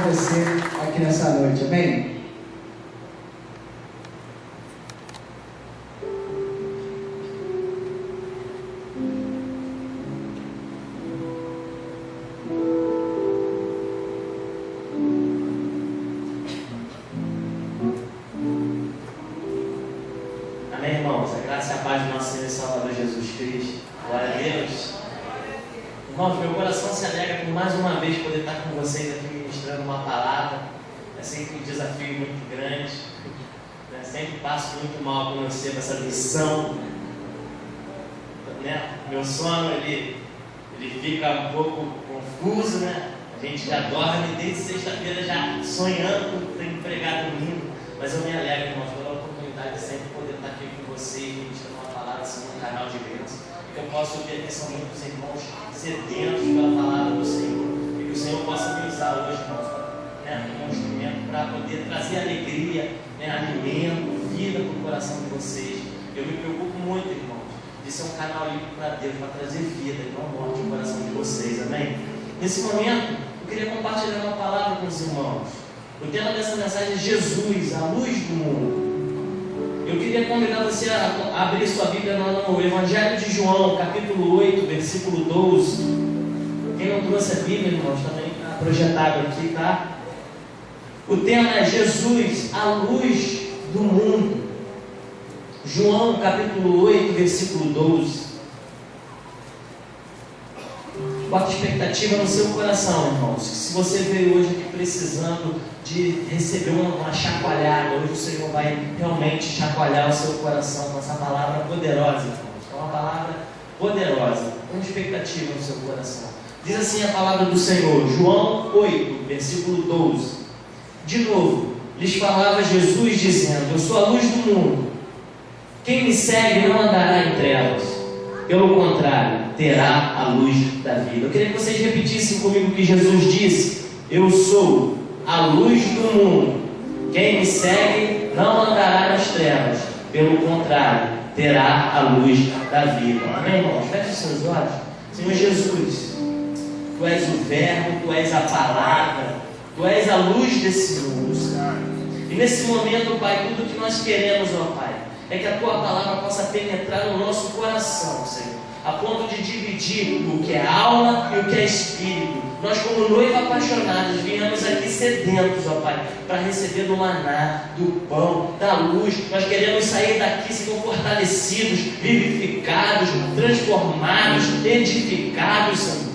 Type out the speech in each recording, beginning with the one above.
você aqui nessa noite, amém? Amém, irmãos? A graça e a paz do nosso Senhor e Salvador Jesus Cristo. Glória a Deus. Irmãos, meu coração se alegra por mais uma vez poder estar com vocês aqui ministrando uma palavra. É sempre um desafio muito grande. Sempre passo muito mal quando eu recebo essa lição. Meu sono ele fica um pouco confuso, né? A gente já dorme desde sexta-feira já sonhando com ter pregado domingo. Mas eu me alegro, irmãos, pela oportunidade de sempre poder estar aqui com vocês, ministrando uma palavra assim no canal de Deus. E que eu possa ouvir que são muitos irmãos sedentos pela palavra do Senhor. E que o Senhor possa me usar hoje, irmãos, como um instrumento para poder trazer alegria, alimento, vida para o coração de vocês. Eu me preocupo muito, irmãos, de ser um canal livre para Deus, para trazer vida e não morte no coração de vocês, amém? Nesse momento, eu queria compartilhar uma palavra com os irmãos. O tema dessa mensagem é Jesus, a luz do mundo. Eu queria convidar você a abrir sua Bíblia no Evangelho de João, capítulo 8, versículo 12. Quem não trouxe a Bíblia, irmãos, também está projetado aqui, tá? O tema é Jesus, a luz do mundo. João, capítulo 8, versículo 12. Bota expectativa no seu coração, irmãos. Se você veio hoje aqui precisando de receber uma chacoalhada, hoje o Senhor vai realmente chacoalhar o seu coração com essa palavra poderosa, irmãos. É uma palavra poderosa, com expectativa no seu coração. Diz assim a palavra do Senhor, João 8, versículo 12. De novo, lhes falava Jesus dizendo: Eu sou a luz do mundo. Quem me segue não andará em trevas. Pelo contrário, terá a luz da vida. Eu queria que vocês repetissem comigo o que Jesus disse: Eu sou a luz do mundo. Quem me segue não andará nas trevas. Pelo contrário, terá a luz da vida. Amém, irmãos? Feche os seus olhos. Senhor Jesus, Tu és o Verbo, Tu és a palavra, Tu és a luz desse mundo, Senhor. E nesse momento, Pai, tudo que nós queremos, ó Pai, é que a Tua palavra possa penetrar no nosso coração, Senhor, a ponto de dividir o que é alma e o que é espírito. Nós, como noiva apaixonados, viemos aqui sedentos, ó Pai, para receber do maná, do pão, da luz. Nós queremos sair daqui, Senhor, fortalecidos, vivificados, transformados, edificados, Senhor.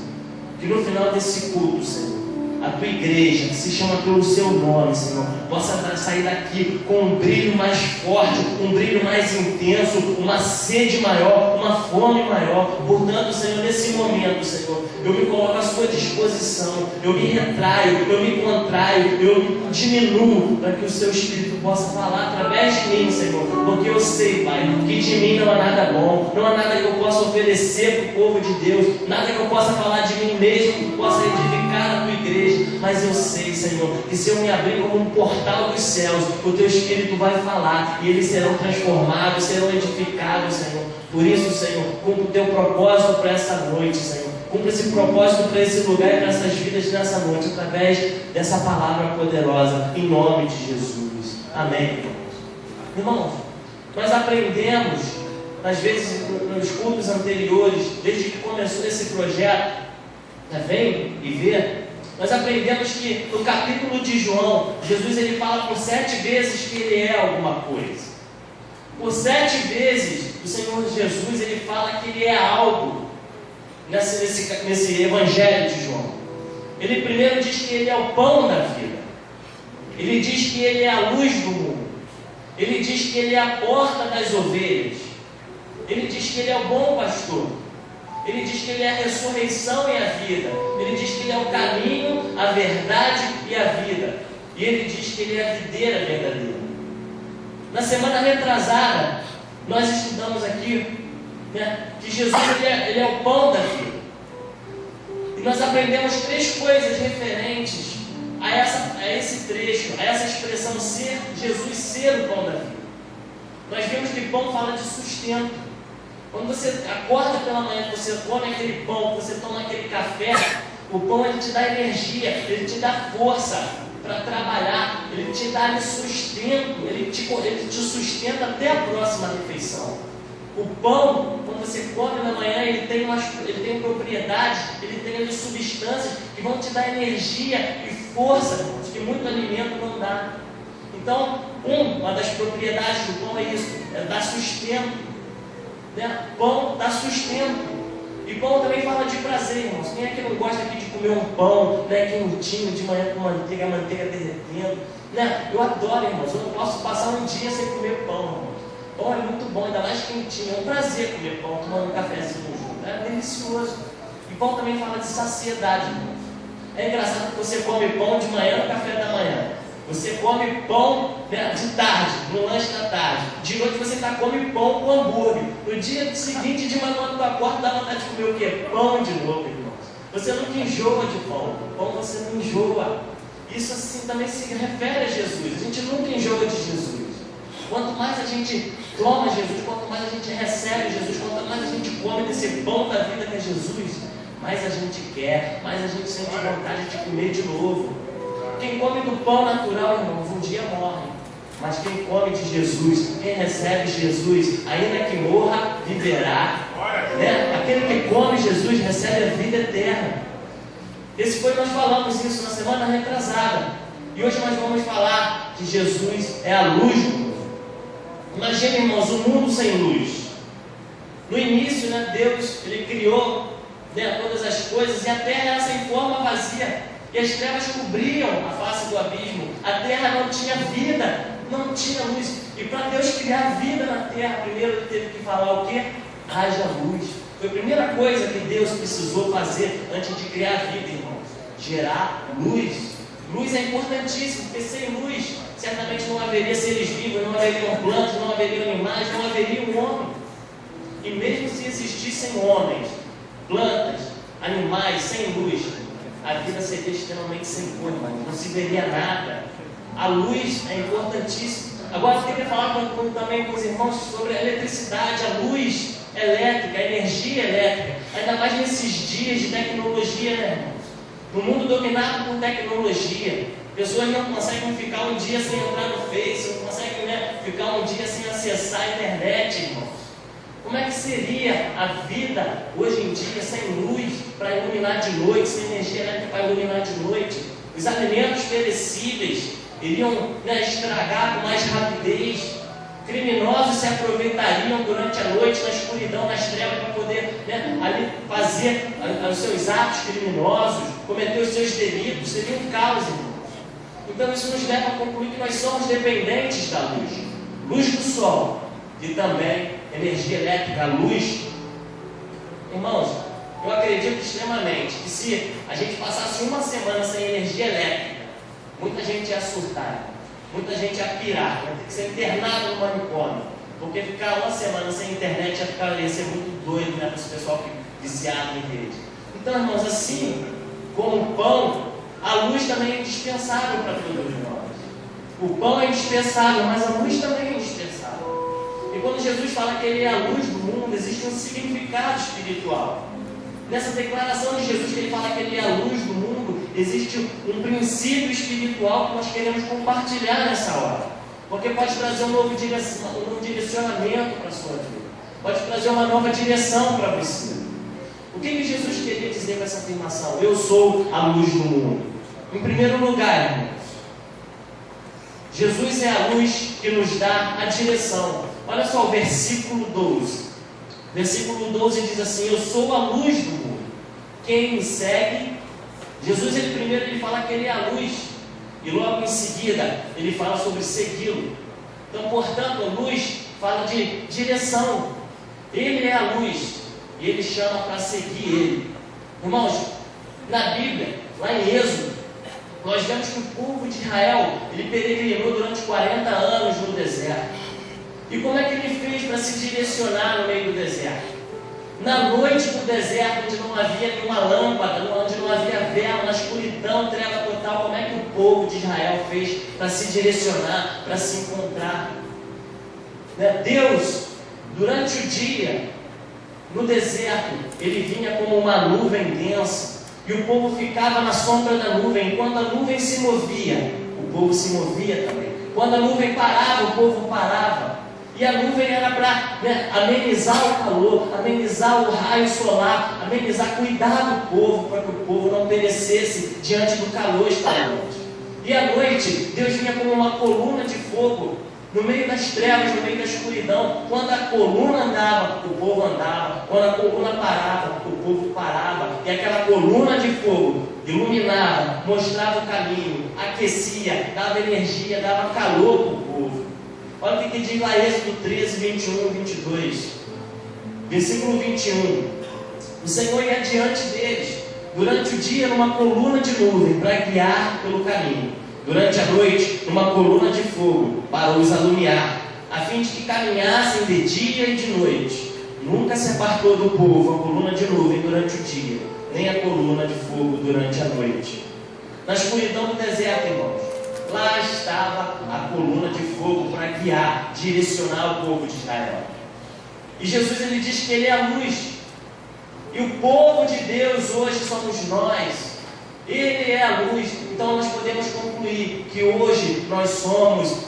Que no final desse culto, Senhor, a Tua igreja, que se chama pelo Seu nome, Senhor, possa sair daqui com um brilho mais forte, um brilho mais intenso, uma sede maior, uma fome maior. Portanto, Senhor, nesse momento, Senhor, eu me coloco à Sua disposição, eu me retraio, eu me contraio, eu me diminuo, para que o Seu Espírito possa falar através de mim, Senhor, porque eu sei, Pai, que de mim não há nada bom, não há nada que eu possa oferecer para o povo de Deus, nada que eu possa falar de mim mesmo, que possa edificar a Tua igreja. Mas eu sei, Senhor, que se eu me abrir como um portal dos céus, o Teu Espírito vai falar e eles serão transformados, serão edificados, Senhor. Por isso, Senhor, cumpra o Teu propósito para essa noite, Senhor. Cumpra esse propósito para esse lugar e para essas vidas nessa noite, através dessa palavra poderosa, em nome de Jesus. Amém, irmãos. Irmãos, nós aprendemos, às vezes, nos cultos anteriores, desde que começou esse projeto, vem e vê. Nós aprendemos que no capítulo de João, Jesus ele fala por 7 vezes que Ele é alguma coisa. Por 7 vezes o Senhor Jesus ele fala que Ele é algo nesse Evangelho de João. Ele primeiro diz que Ele é o pão da vida. Ele diz que Ele é a luz do mundo. Ele diz que Ele é a porta das ovelhas. Ele diz que Ele é o bom pastor. Ele diz que Ele é a ressurreição e a vida. Ele diz que Ele é o caminho, a verdade e a vida. E Ele diz que Ele é a videira verdadeira. Na semana retrasada, nós estudamos aqui, que Jesus ele é o pão da vida. E nós aprendemos 3 coisas referentes a esse trecho, a essa expressão Jesus ser o pão da vida. Nós vimos que pão fala de sustento. Quando você acorda pela manhã, você come aquele pão, você toma aquele café, O pão ele te dá energia, ele te dá força para trabalhar, ele te dá sustento, ele te sustenta até a próxima refeição. O pão, quando você come na manhã, ele tem propriedades, ele tem ali substâncias que vão te dar energia e força, irmãos, que muito alimento não dá. Então, uma das propriedades do pão é isso, é dar sustento. Né? Pão dá sustento. E pão também fala de prazer, irmãos. Quem é que não gosta aqui de comer um pão, né, quentinho, de manhã com manteiga, a manteiga derretendo? Né? Eu adoro, irmãos. Eu não posso passar um dia sem comer pão, irmãos. Pão é muito bom, ainda mais quentinho. É um prazer comer pão, tomando um cafezinho junto. É delicioso. E pão também fala de saciedade, irmãos. É engraçado que você come pão de manhã no café da manhã. Você come pão, né, de tarde, no lanche da tarde. De noite você come pão com hambúrguer. No dia seguinte, de manhã, quando tu acorda, dá vontade de comer o quê? Pão de novo, irmãos. Você nunca enjoa de pão. Pão você não enjoa. Isso assim também se refere a Jesus. A gente nunca enjoa de Jesus. Quanto mais a gente toma Jesus, quanto mais a gente recebe Jesus, quanto mais a gente come desse pão da vida que é Jesus, mais a gente quer, mais a gente sente vontade de comer de novo. Quem come do pão natural, irmãos, um dia morre. Mas quem come de Jesus, quem recebe Jesus, ainda que morra, viverá. Né? Aquele que come Jesus recebe a vida eterna. Nós falamos isso na semana retrasada. E hoje nós vamos falar que Jesus é a luz do mundo. Imagina, irmãos, um mundo sem luz. No início, né, Deus ele criou, né, todas as coisas, e a terra era sem forma, vazia. E as trevas cobriam a face do abismo. A terra não tinha vida, não tinha luz. E para Deus criar vida na terra, primeiro ele teve que falar o quê? Haja luz. Foi a primeira coisa que Deus precisou fazer antes de criar a vida, irmãos. Gerar luz. Luz é importantíssimo, porque sem luz certamente não haveria seres vivos, não haveriam plantas, não haveriam animais, não haveria um homem. E mesmo se existissem homens, plantas, animais sem luz, a vida seria extremamente sem cor, não se veria nada. A luz é importantíssima. Agora eu queria falar também com os irmãos sobre a eletricidade, a luz elétrica, a energia elétrica, ainda mais nesses dias de tecnologia, né, irmãos? No mundo dominado por tecnologia, pessoas não conseguem ficar um dia sem entrar no Face, não conseguem, né, ficar um dia sem acessar a internet, irmãos. Como é que seria a vida hoje em dia sem luz para iluminar de noite, sem energia elétrica para iluminar de noite? Os alimentos perecíveis iriam, né, estragar com mais rapidez. Criminosos se aproveitariam durante a noite, na escuridão, nas trevas, para poder, né, ali fazer os seus atos criminosos, cometer os seus delitos. Seria um caos, irmãos. Então isso nos leva a concluir que nós somos dependentes da luz. Luz do sol e também energia elétrica, luz. Irmãos, eu acredito extremamente que se a gente passasse uma semana sem energia elétrica, muita gente ia surtar, muita gente ia pirar, ia ter que ser internado no manicômio, porque ficar uma semana sem internet ia ser muito doido, né, para esse pessoal que viciado em rede. Então, irmãos, assim como o pão, a luz também é indispensável para todos nós. O pão é indispensável, mas a luz também é indispensável. E quando Jesus fala que Ele é a luz do mundo, existe um significado espiritual. Nessa declaração de Jesus que Ele fala que Ele é a luz do mundo, existe um princípio espiritual que nós queremos compartilhar nessa hora. Porque pode trazer um novo direcionamento para a sua vida. Pode trazer uma nova direção para você. O que Jesus queria dizer com essa afirmação? Eu sou a luz do mundo. Em primeiro lugar, irmãos, Jesus é a luz que nos dá a direção. Olha só o versículo 12. Versículo 12 diz assim: eu sou a luz do mundo. Quem me segue, Jesus ele fala que Ele é a luz. E logo em seguida Ele fala sobre segui-lo. Então, portanto, a luz fala de direção. Ele é a luz e Ele chama para seguir Ele. Irmãos, na Bíblia, lá em Êxodo, nós vemos que o povo de Israel, ele peregrinou durante 40 anos no deserto. E como é que ele fez para se direcionar no meio do deserto? Na noite do deserto, onde não havia nenhuma lâmpada, onde não havia vela, na escuridão, treva total, como é que o povo de Israel fez para se direcionar, para se encontrar? Deus, durante o dia, no deserto, Ele vinha como uma nuvem densa, E o povo ficava na sombra da nuvem. Enquanto a nuvem se movia, o povo se movia também. Quando a nuvem parava, o povo parava. E a nuvem era para amenizar o calor, amenizar o raio solar, amenizar, cuidar do povo, para que o povo não perecesse diante do calor estalante. E à noite, Deus vinha como uma coluna de fogo, no meio das trevas, no meio da escuridão. Quando a coluna andava, o povo andava. Quando a coluna parava, o povo parava. E aquela coluna de fogo iluminava, mostrava o caminho, aquecia, dava energia, dava calor para o povo. Olha o que diz lá Êxodo 13, 21, 22. Versículo 21. O Senhor ia diante deles, durante o dia numa coluna de nuvem, para guiar pelo caminho. Durante a noite, numa coluna de fogo, para os alumiar, a fim de que caminhassem de dia e de noite. Nunca se apartou do povo a coluna de nuvem durante o dia, nem a coluna de fogo durante a noite. Na escuridão do deserto, irmãos, lá estava a coluna de fogo para guiar, direcionar o povo de Israel. E Jesus, ele diz que ele é a luz. E o povo de Deus hoje somos nós. Ele é a luz. Então nós podemos concluir que hoje nós somos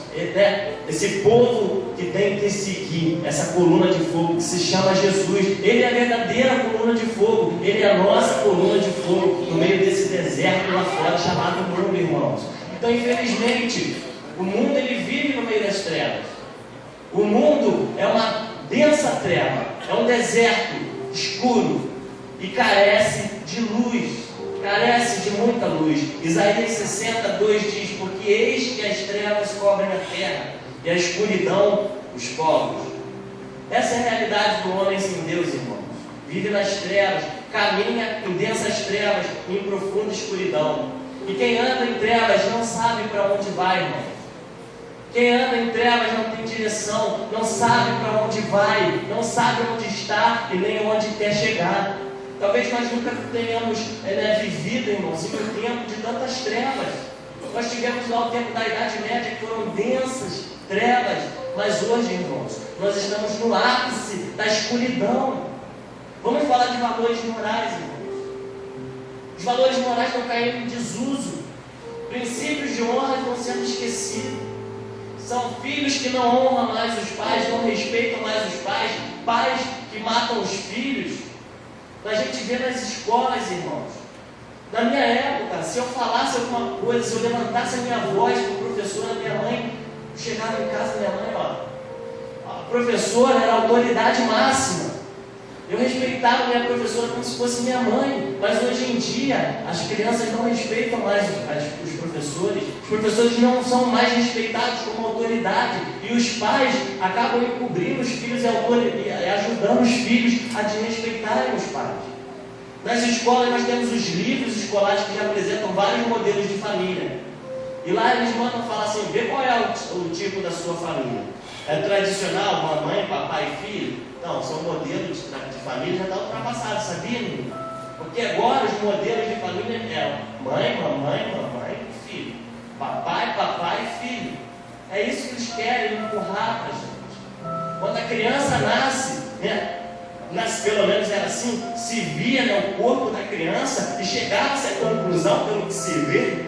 esse povo que tem que seguir essa coluna de fogo que se chama Jesus. Ele é a verdadeira coluna de fogo. Ele é a nossa coluna de fogo no meio desse deserto lá fora chamado mundo, irmãos. Então, infelizmente, o mundo ele vive no meio das trevas. O mundo é uma densa treva, é um deserto escuro e carece de luz, carece de muita luz. Isaías 62 diz: porque eis que as trevas cobrem a terra e a escuridão os povos. Essa é a realidade do homem sem Deus, irmãos. Vive nas trevas, caminha em densas trevas, em profunda escuridão. E quem anda em trevas não sabe para onde vai, irmão. Quem anda em trevas não tem direção, não sabe para onde vai, não sabe onde está e nem onde quer chegar. Talvez nós nunca tenhamos vivido, irmãos, em um tempo de tantas trevas. Nós tivemos lá o tempo da Idade Média, que foram densas trevas, mas hoje, irmãos, nós estamos no ápice da escuridão. Vamos falar de valores morais, irmãos. Os valores morais estão caindo em desuso. Princípios de honra estão sendo esquecidos. São filhos que não honram mais os pais, não respeitam mais os pais, pais que matam os filhos. A gente vê nas escolas, irmãos. Na minha época, se eu falasse alguma coisa, se eu levantasse a minha voz para o professor, a minha mãe, chegava em casa, minha mãe, a professora era a autoridade máxima. Eu respeitava a minha professora como se fosse minha mãe, mas hoje em dia as crianças não respeitam mais os professores não são mais respeitados como autoridade, e os pais acabam encobrindo os filhos e ajudando os filhos a desrespeitarem os pais. Nas escolas nós temos os livros escolares que já apresentam vários modelos de família, e lá eles mandam falar assim: vê qual é o tipo da sua família. É tradicional, mamãe, papai e filho? Não, são modelos de família já está ultrapassado, sabia, menino? Porque agora os modelos de família é mãe, mamãe, e filho. Papai, e filho. É isso que eles querem empurrar para a gente. Quando a criança nasce, pelo menos era assim, se via o corpo da criança e chegava-se à conclusão, pelo que se vê,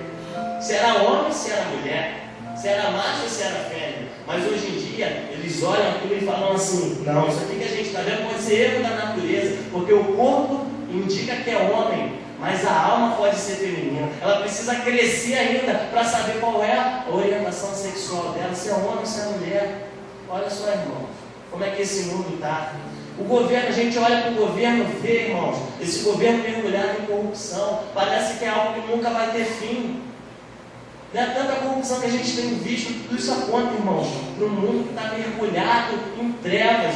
se era homem ou se era mulher, se era macho ou se era fêmea. Mas hoje em dia, eles olham aquilo e falam assim: não, isso aqui que a gente está vendo pode ser erro da natureza, porque o corpo indica que é homem, mas a alma pode ser feminina. Ela precisa crescer ainda para saber qual é a orientação sexual dela, se é homem ou se é mulher. Olha só, irmãos, como é que esse mundo está. O governo, a gente olha para o governo, vê, irmãos, esse governo mergulhado em corrupção, parece que é algo que nunca vai ter fim. Tanta corrupção que a gente tem visto, tudo isso aponta, irmãos, para um mundo que está mergulhado em trevas.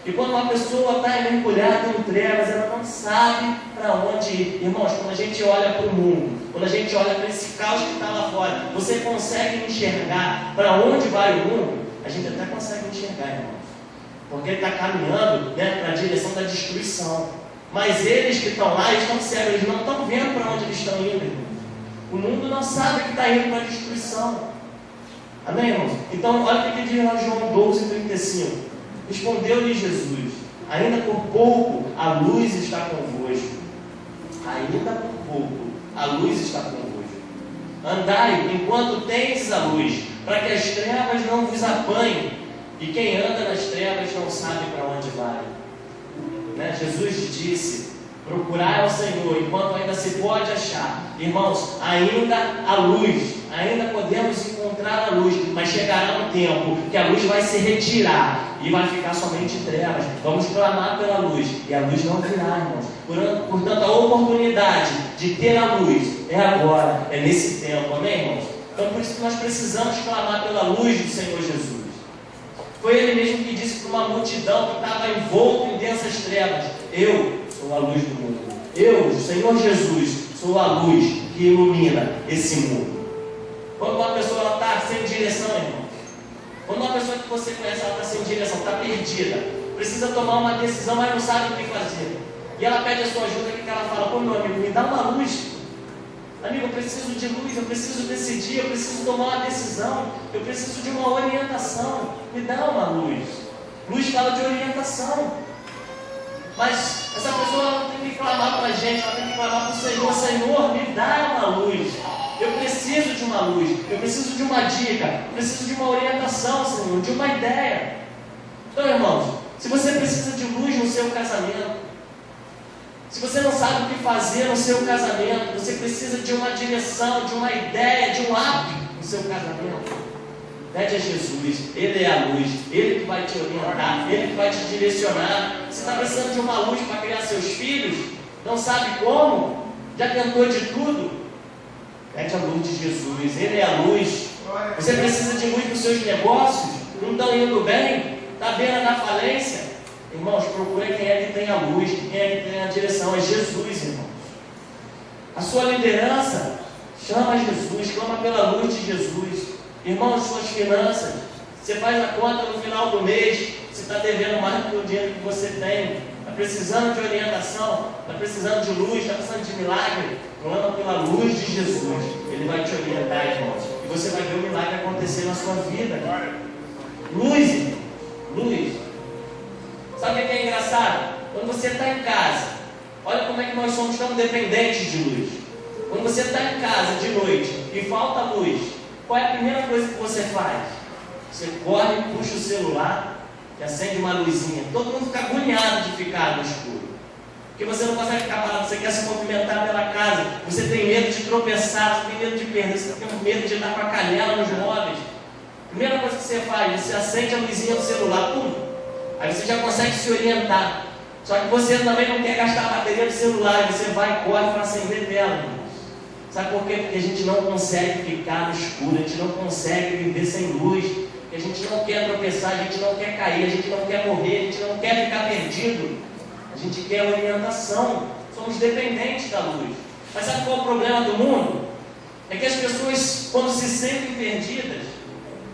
E quando uma pessoa está mergulhada em trevas, ela não sabe para onde ir. Irmãos, quando a gente olha para o mundo, quando a gente olha para esse caos que está lá fora, você consegue enxergar para onde vai o mundo? A gente até consegue enxergar, irmãos, porque ele está caminhando para a direção da destruição. Mas eles que estão lá, eles estão cegos, eles não estão vendo para onde eles estão indo, irmãos. O mundo não sabe que está indo para a destruição. Amém, irmãos? Então, olha o que diz lá João 12:35. Respondeu-lhe Jesus: ainda por pouco a luz está convosco. ainda por pouco, a luz está convosco. Andai enquanto tendes a luz, para que as trevas não vos apanhem, e quem anda nas trevas não sabe para onde vai. Né? Jesus disse: procurai ao Senhor enquanto ainda se pode achar. Irmãos, ainda há luz, ainda podemos encontrar a luz, mas chegará um tempo que a luz vai se retirar e vai ficar somente trevas. Vamos clamar pela luz, e a luz não virá, irmãos. Portanto, a oportunidade de ter a luz é agora, é nesse tempo, amém, irmãos? Então, por isso que nós precisamos clamar pela luz do Senhor Jesus. Foi Ele mesmo que disse para uma multidão que estava envolta em densas trevas: eu sou a luz do mundo. Eu, o Senhor Jesus, sou a luz que ilumina esse mundo. Quando uma pessoa está sem direção, irmão, quando uma pessoa que você conhece está sem direção, está perdida, precisa tomar uma decisão, mas não sabe o que fazer, e ela pede a sua ajuda, o que ela fala? Pô, meu amigo, me dá uma luz. Amigo, eu preciso de luz, eu preciso decidir, eu preciso tomar uma decisão, eu preciso de uma orientação. Me dá uma luz. Luz fala de orientação. Mas essa pessoa ela tem que clamar para a gente, ela tem que clamar para o Senhor: Senhor, me dá uma luz. Eu preciso de uma luz, eu preciso de uma dica, eu preciso de uma orientação, Senhor, de uma ideia. Então, irmãos, se você precisa de luz no seu casamento, se você não sabe o que fazer no seu casamento, você precisa de uma direção, de uma ideia, de um hábito no seu casamento, pede a Jesus. Ele é a luz, Ele que vai te orientar, Ele que vai te direcionar. Você está precisando de uma luz para criar seus filhos? Não sabe como? Já tentou de tudo? Pede a luz de Jesus, Ele é a luz. Você precisa de luz para os seus negócios? Não estão indo bem? Está à beira da falência? Irmãos, procure quem é que tem a luz, quem é que tem a direção. É Jesus, irmãos. A sua liderança, chama Jesus, clama pela luz de Jesus. Irmãos, suas finanças, você faz a conta no final do mês, você está devendo mais do que o dinheiro que você tem, está precisando de orientação, está precisando de luz, está precisando de milagre. Clama pela luz de Jesus, Ele vai te orientar, irmãos, e você vai ver o milagre acontecer na sua vida. Luz, irmão, luz. Sabe o que é engraçado? Quando você está em casa, olha como é que nós somos tão dependentes de luz. Quando você está em casa de noite e falta luz, qual é a primeira coisa que você faz? Você corre, puxa o celular e acende uma luzinha. Todo mundo fica agoniado de ficar no escuro, porque você não consegue ficar parado, você quer se movimentar pela casa, você tem medo de tropeçar, você tem medo de perder, você tem medo de andar com a canela nos móveis. Primeira coisa que você faz, você acende a luzinha do celular, pum. Aí você já consegue se orientar. Só que você também não quer gastar a bateria do celular, e você vai e corre para acender dela. Sabe por quê? Porque a gente não consegue ficar no escuro, a gente não consegue viver sem luz, porque a gente não quer tropeçar, a gente não quer cair, a gente não quer morrer, a gente não quer ficar perdido. A gente quer orientação. Somos dependentes da luz. Mas sabe qual é o problema do mundo? É que as pessoas, quando se sentem perdidas,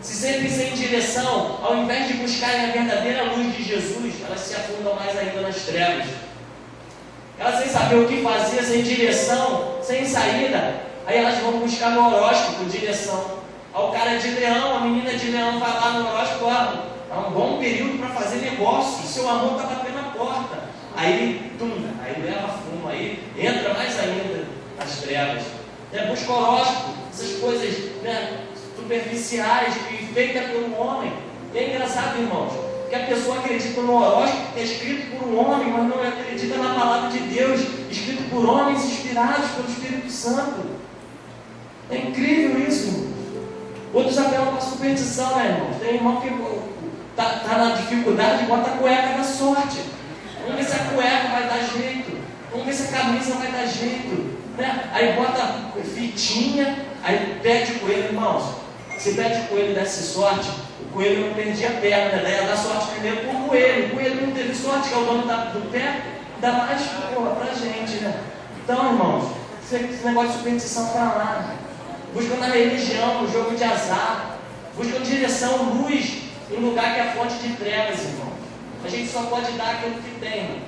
se sentem sem direção, ao invés de buscarem a verdadeira luz de Jesus, elas se afundam mais ainda nas trevas. Elas sem saber o que fazer, sem direção, sem saída, aí elas vão buscar no horóscopo direção. Aí o cara é de leão, a menina de leão vai lá no horóscopo: é um bom período para fazer negócio, seu amor está batendo na porta. Aí, aí leva fumo, aí entra mais ainda nas trevas. Busca horóscopo, essas coisas, superficiais, feitas por um homem. E é engraçado, irmãos, que a pessoa acredita no horóscopo que é escrito por um homem, mas não acredita na palavra de Deus, escrito por homens inspirados pelo Espírito Santo. É incrível isso, irmãos. Outros apelam para a superstição, né, irmãos? Tem irmão que está na dificuldade e bota a cueca da sorte. Vamos ver se a cueca vai dar jeito, vamos ver se a camisa vai dar jeito, né? Aí bota fitinha, aí pede coelho, irmãos. Se pede coelho e desse sorte, o coelho não perdia a perna, né? Ia dar sorte primeiro para o coelho não teve sorte, que é o dono do pé, dá mais para a gente, né? Então, irmãos, esse negócio de superstição para lá, né? Buscam na religião, no jogo de azar, buscam direção, luz, em lugar que é fonte de trevas, irmão. A gente só pode dar aquilo que tem, irmão.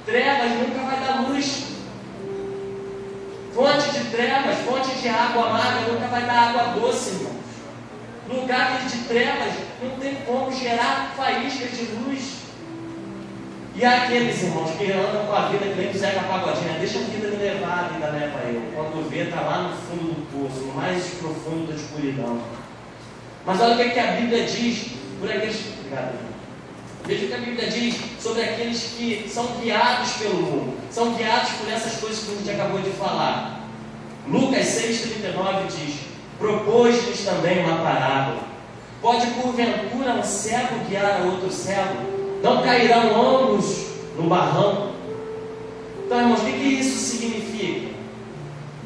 Trevas nunca vai dar luz. Fonte de trevas, fonte de água amarga nunca vai dar água doce, irmãos. Lugar de trevas não tem como gerar faíscas de luz. E há aqueles irmãos que andam com a vida que nem Zeca Pagodinho, deixa a vida me levar, a vida leva eu. Quando vê, está lá no fundo do poço, no mais profundo da escuridão. Mas olha o que a Bíblia diz por aqueles. Obrigado. Veja o que a Bíblia diz sobre aqueles que são guiados pelo mundo, são guiados por essas coisas que a gente acabou de falar. Lucas 6,39 diz: propôs-lhes também uma parábola. Pode porventura um cego guiar a outro cego? Não cairão ambos no barranco? Então, irmãos, o que isso significa?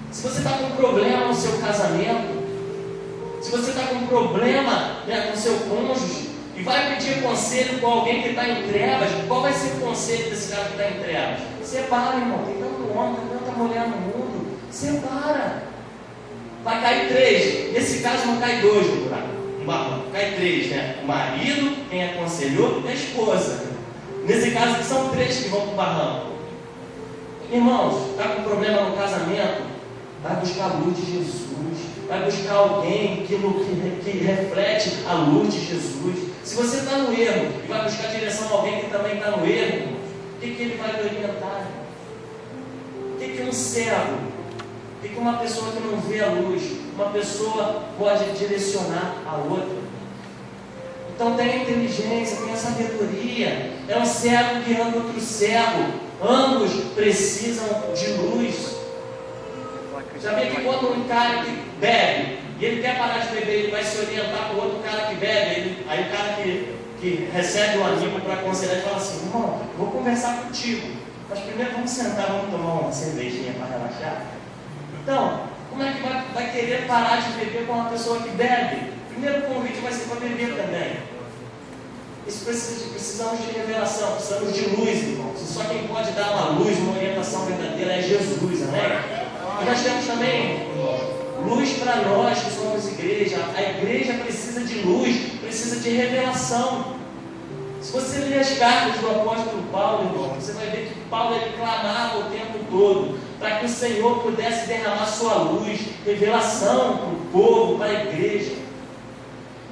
Se você está com um problema no seu casamento, se você está com um problema, né, com o seu cônjuge, e vai pedir conselho com alguém que está em trevas, qual vai ser o conselho desse cara que está em trevas? Separa, irmão, tem tanto homem, tem tanta mulher no mundo, separa. Vai cair 3, nesse caso não cai 2 no buraco, no barranco, cai 3, né? O marido, quem aconselhou, e a esposa. Nesse caso que são 3 que vão para o barranco. Irmãos, está com problema no casamento? Vai buscar a luz de Jesus, vai buscar alguém que reflete a luz de Jesus. Se você está no erro e vai buscar direção a alguém que também está no erro, irmãos, o que ele vai te orientar? O que um cego, o que uma pessoa que não vê a luz, uma pessoa pode direcionar a outra? Então tem a inteligência, tem a sabedoria. É um cego guiando outro cego. Ambos precisam de luz. Já vê que quando um cara que bebe e ele quer parar de beber, ele vai se orientar com outro cara que bebe. Aí o cara que recebe o amigo para aconselhar e fala assim: irmão, eu vou conversar contigo, mas primeiro vamos sentar, vamos tomar uma cervejinha para relaxar. Então, como é que vai querer parar de beber com uma pessoa que bebe? Primeiro convite vai ser para beber também. Isso precisamos de revelação, precisamos de luz, irmãos. E só quem pode dar uma luz, uma orientação verdadeira é Jesus, amém? E nós temos também luz para nós que somos igreja. A igreja precisa de luz, precisa de revelação. Se você ler as cartas do apóstolo Paulo, irmão, você vai ver que Paulo ele clamava o tempo todo para que o Senhor pudesse derramar sua luz, revelação para o povo, para a igreja,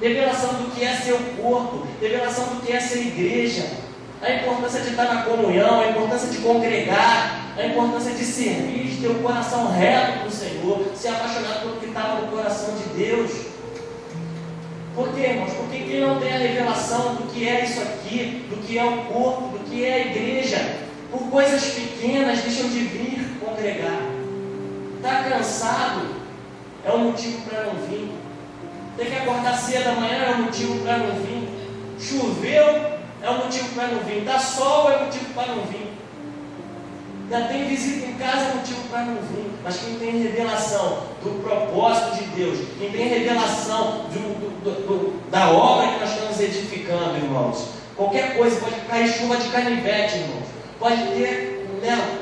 revelação do que é seu corpo, revelação do que é ser igreja, a importância de estar na comunhão, a importância de congregar, a importância de servir, de ter um coração reto para o Senhor, ser apaixonado pelo que estava no coração de Deus. Por quê, irmãos? Porque quem não tem a revelação do que é isso aqui, do que é o corpo, do que é a igreja, por coisas pequenas deixam de vir congregar. Está cansado, é um motivo para não vir. Tem que acordar cedo amanhã, é um motivo para não vir. Choveu, é um motivo para não vir. Dá sol, é motivo para não vir. Já tem visita em casa, é motivo para não vir. Mas quem tem revelação do propósito de Deus, quem tem revelação da obra que nós estamos edificando, irmãos, qualquer coisa, pode cair chuva de canivete, irmãos, pode ter, né,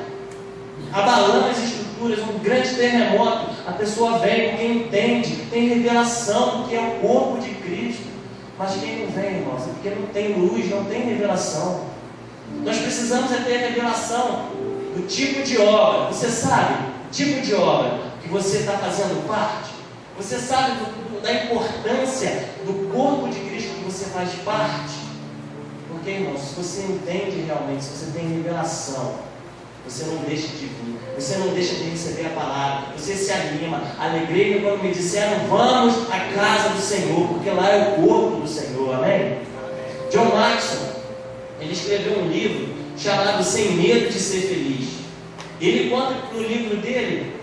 abalando as estruturas, um grande terremoto, a pessoa vem porque entende, tem revelação do que é o corpo de Cristo. Mas quem não vem, irmãos, é porque não tem luz, não tem revelação. Nós precisamos ter revelação do tipo de obra. Você sabe o tipo de obra que você está fazendo parte? Você sabe da importância do corpo de Cristo que você faz parte? Porque, irmãos, se você entende realmente, se você tem revelação, você não deixa de vir, você não deixa de receber a palavra, você se anima. Alegrei-me quando me disseram: vamos à casa do Senhor, porque lá é o corpo do Senhor, amém? John Maxwell, ele escreveu um livro chamado Sem Medo de Ser Feliz. Ele conta no livro dele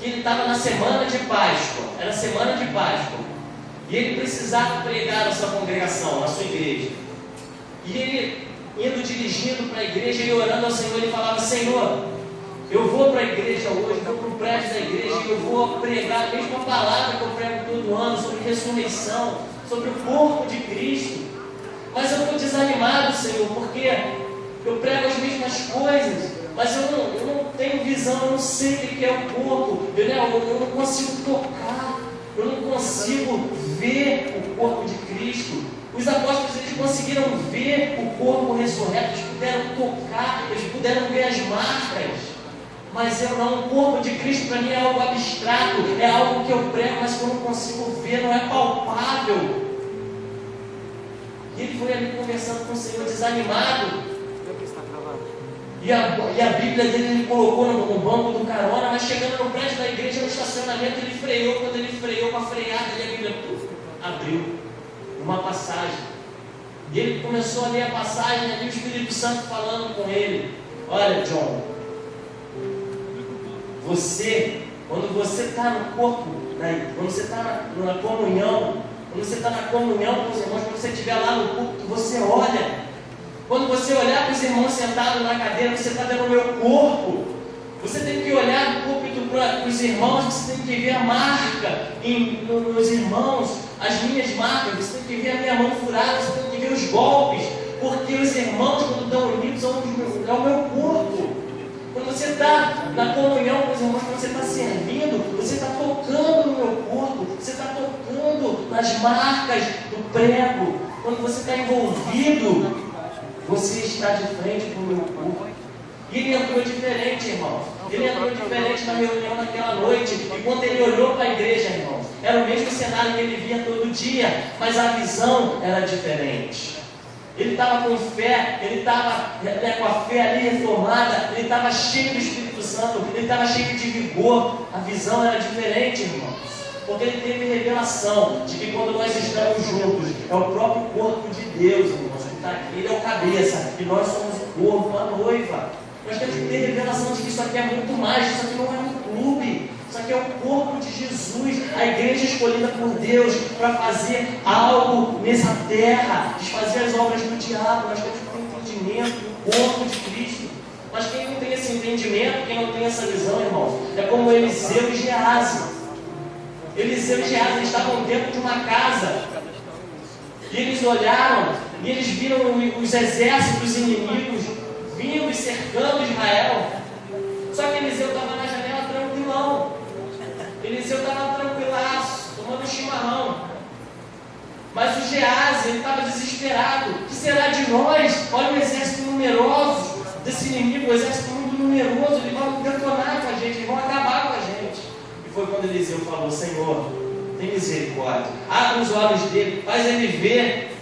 que ele estava na semana de Páscoa, era semana de Páscoa, e ele precisava pregar na sua congregação, na sua igreja. E ele, indo dirigindo para a igreja e orando ao Senhor, ele falava: Senhor, eu vou para a igreja hoje, vou para o prédio da igreja e eu vou pregar a mesma palavra que eu prego todo ano, sobre ressurreição, sobre o corpo de Cristo. Mas eu estou desanimado, Senhor, porque eu prego as mesmas coisas, mas eu não tenho visão, eu não sei o que é o corpo, eu não consigo tocar, eu não consigo ver o corpo de Cristo. Os apóstolos, eles conseguiram ver o corpo ressurreto, eles puderam tocar, eles puderam ver as marcas, mas eu não. O corpo de Cristo para mim é algo abstrato, é algo que eu prego, mas que eu não consigo ver, não é palpável. E ele foi ali conversando com o Senhor, desanimado. E a Bíblia dele ele colocou no banco do carona, mas chegando no prédio da igreja, no estacionamento, ele freou. Quando ele freou com a freada, a Bíblia abriu uma passagem. E ele começou a ler a passagem, ali o Espírito Santo falando com ele: olha, John, quando você está no corpo, quando você está na comunhão, quando você está na comunhão com os irmãos, quando você estiver lá no culto, você olha. Quando você olhar para os irmãos sentados na cadeira, você está vendo o meu corpo. Você tem que olhar no púlpito para os irmãos, você tem que ver a marca nos irmãos, as minhas marcas, você tem que ver a minha mão furada, você tem que ver os golpes, porque os irmãos, quando estão unidos, é o meu corpo. Quando você está na comunhão com os irmãos, quando você está servindo, você está tocando no meu corpo, você está tocando nas marcas do prego. Quando você está envolvido, você está de frente para o meu corpo. E ele entrou diferente, irmão. Ele entrou diferente na reunião naquela noite. E quando ele olhou para a igreja, irmão, era o mesmo cenário que ele via todo dia, mas a visão era diferente. Ele estava com fé, ele estava com a fé ali reformada, ele estava cheio do Espírito Santo, ele estava cheio de vigor. A visão era diferente, irmãos. Porque ele teve revelação de que quando nós estamos juntos, é o próprio corpo de Deus, irmãos, que está aqui. Ele é o cabeça e nós somos o corpo, a noiva. Nós temos que ter revelação de que isso aqui é muito mais, isso aqui não é um clube, isso aqui é o corpo de Jesus, a igreja escolhida por Deus para fazer algo nessa terra, desfazer as obras do diabo. Nós temos que ter entendimento do corpo de Cristo. Mas quem não tem esse entendimento, quem não tem essa visão, irmãos, é como Eliseu e Geazi. Eliseu e Geazi, eles estavam dentro de uma casa, e eles olharam, e eles viram os exércitos inimigos vindo e cercando Israel. Só que Eliseu estava na janela tranquilão. Eliseu estava tranquilaço, tomando chimarrão. Mas o Geazi, ele estava desesperado. O que será de nós? Olha o exército numeroso desse inimigo, o exército muito numeroso. Eles vão detonar com a gente, eles vão acabar com a gente. E foi quando Eliseu falou: Senhor, tem misericórdia, abre os olhos dele, faz ele ver,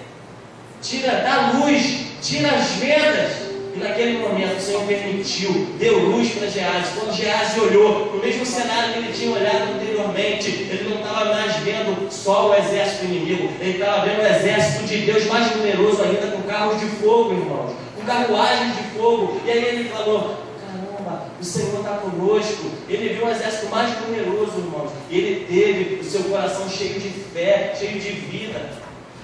dá luz, tira as vendas. E naquele momento o Senhor permitiu, deu luz para Geazi. Quando Geazi olhou no mesmo cenário que ele tinha olhado anteriormente, ele não estava mais vendo só o exército inimigo, ele estava vendo o exército de Deus mais numeroso ainda, com carros de fogo, irmãos, com carruagens de fogo. E aí ele falou: caramba, o Senhor está conosco. Ele viu um exército mais numeroso, irmãos, e ele teve o seu coração cheio de fé, cheio de vida.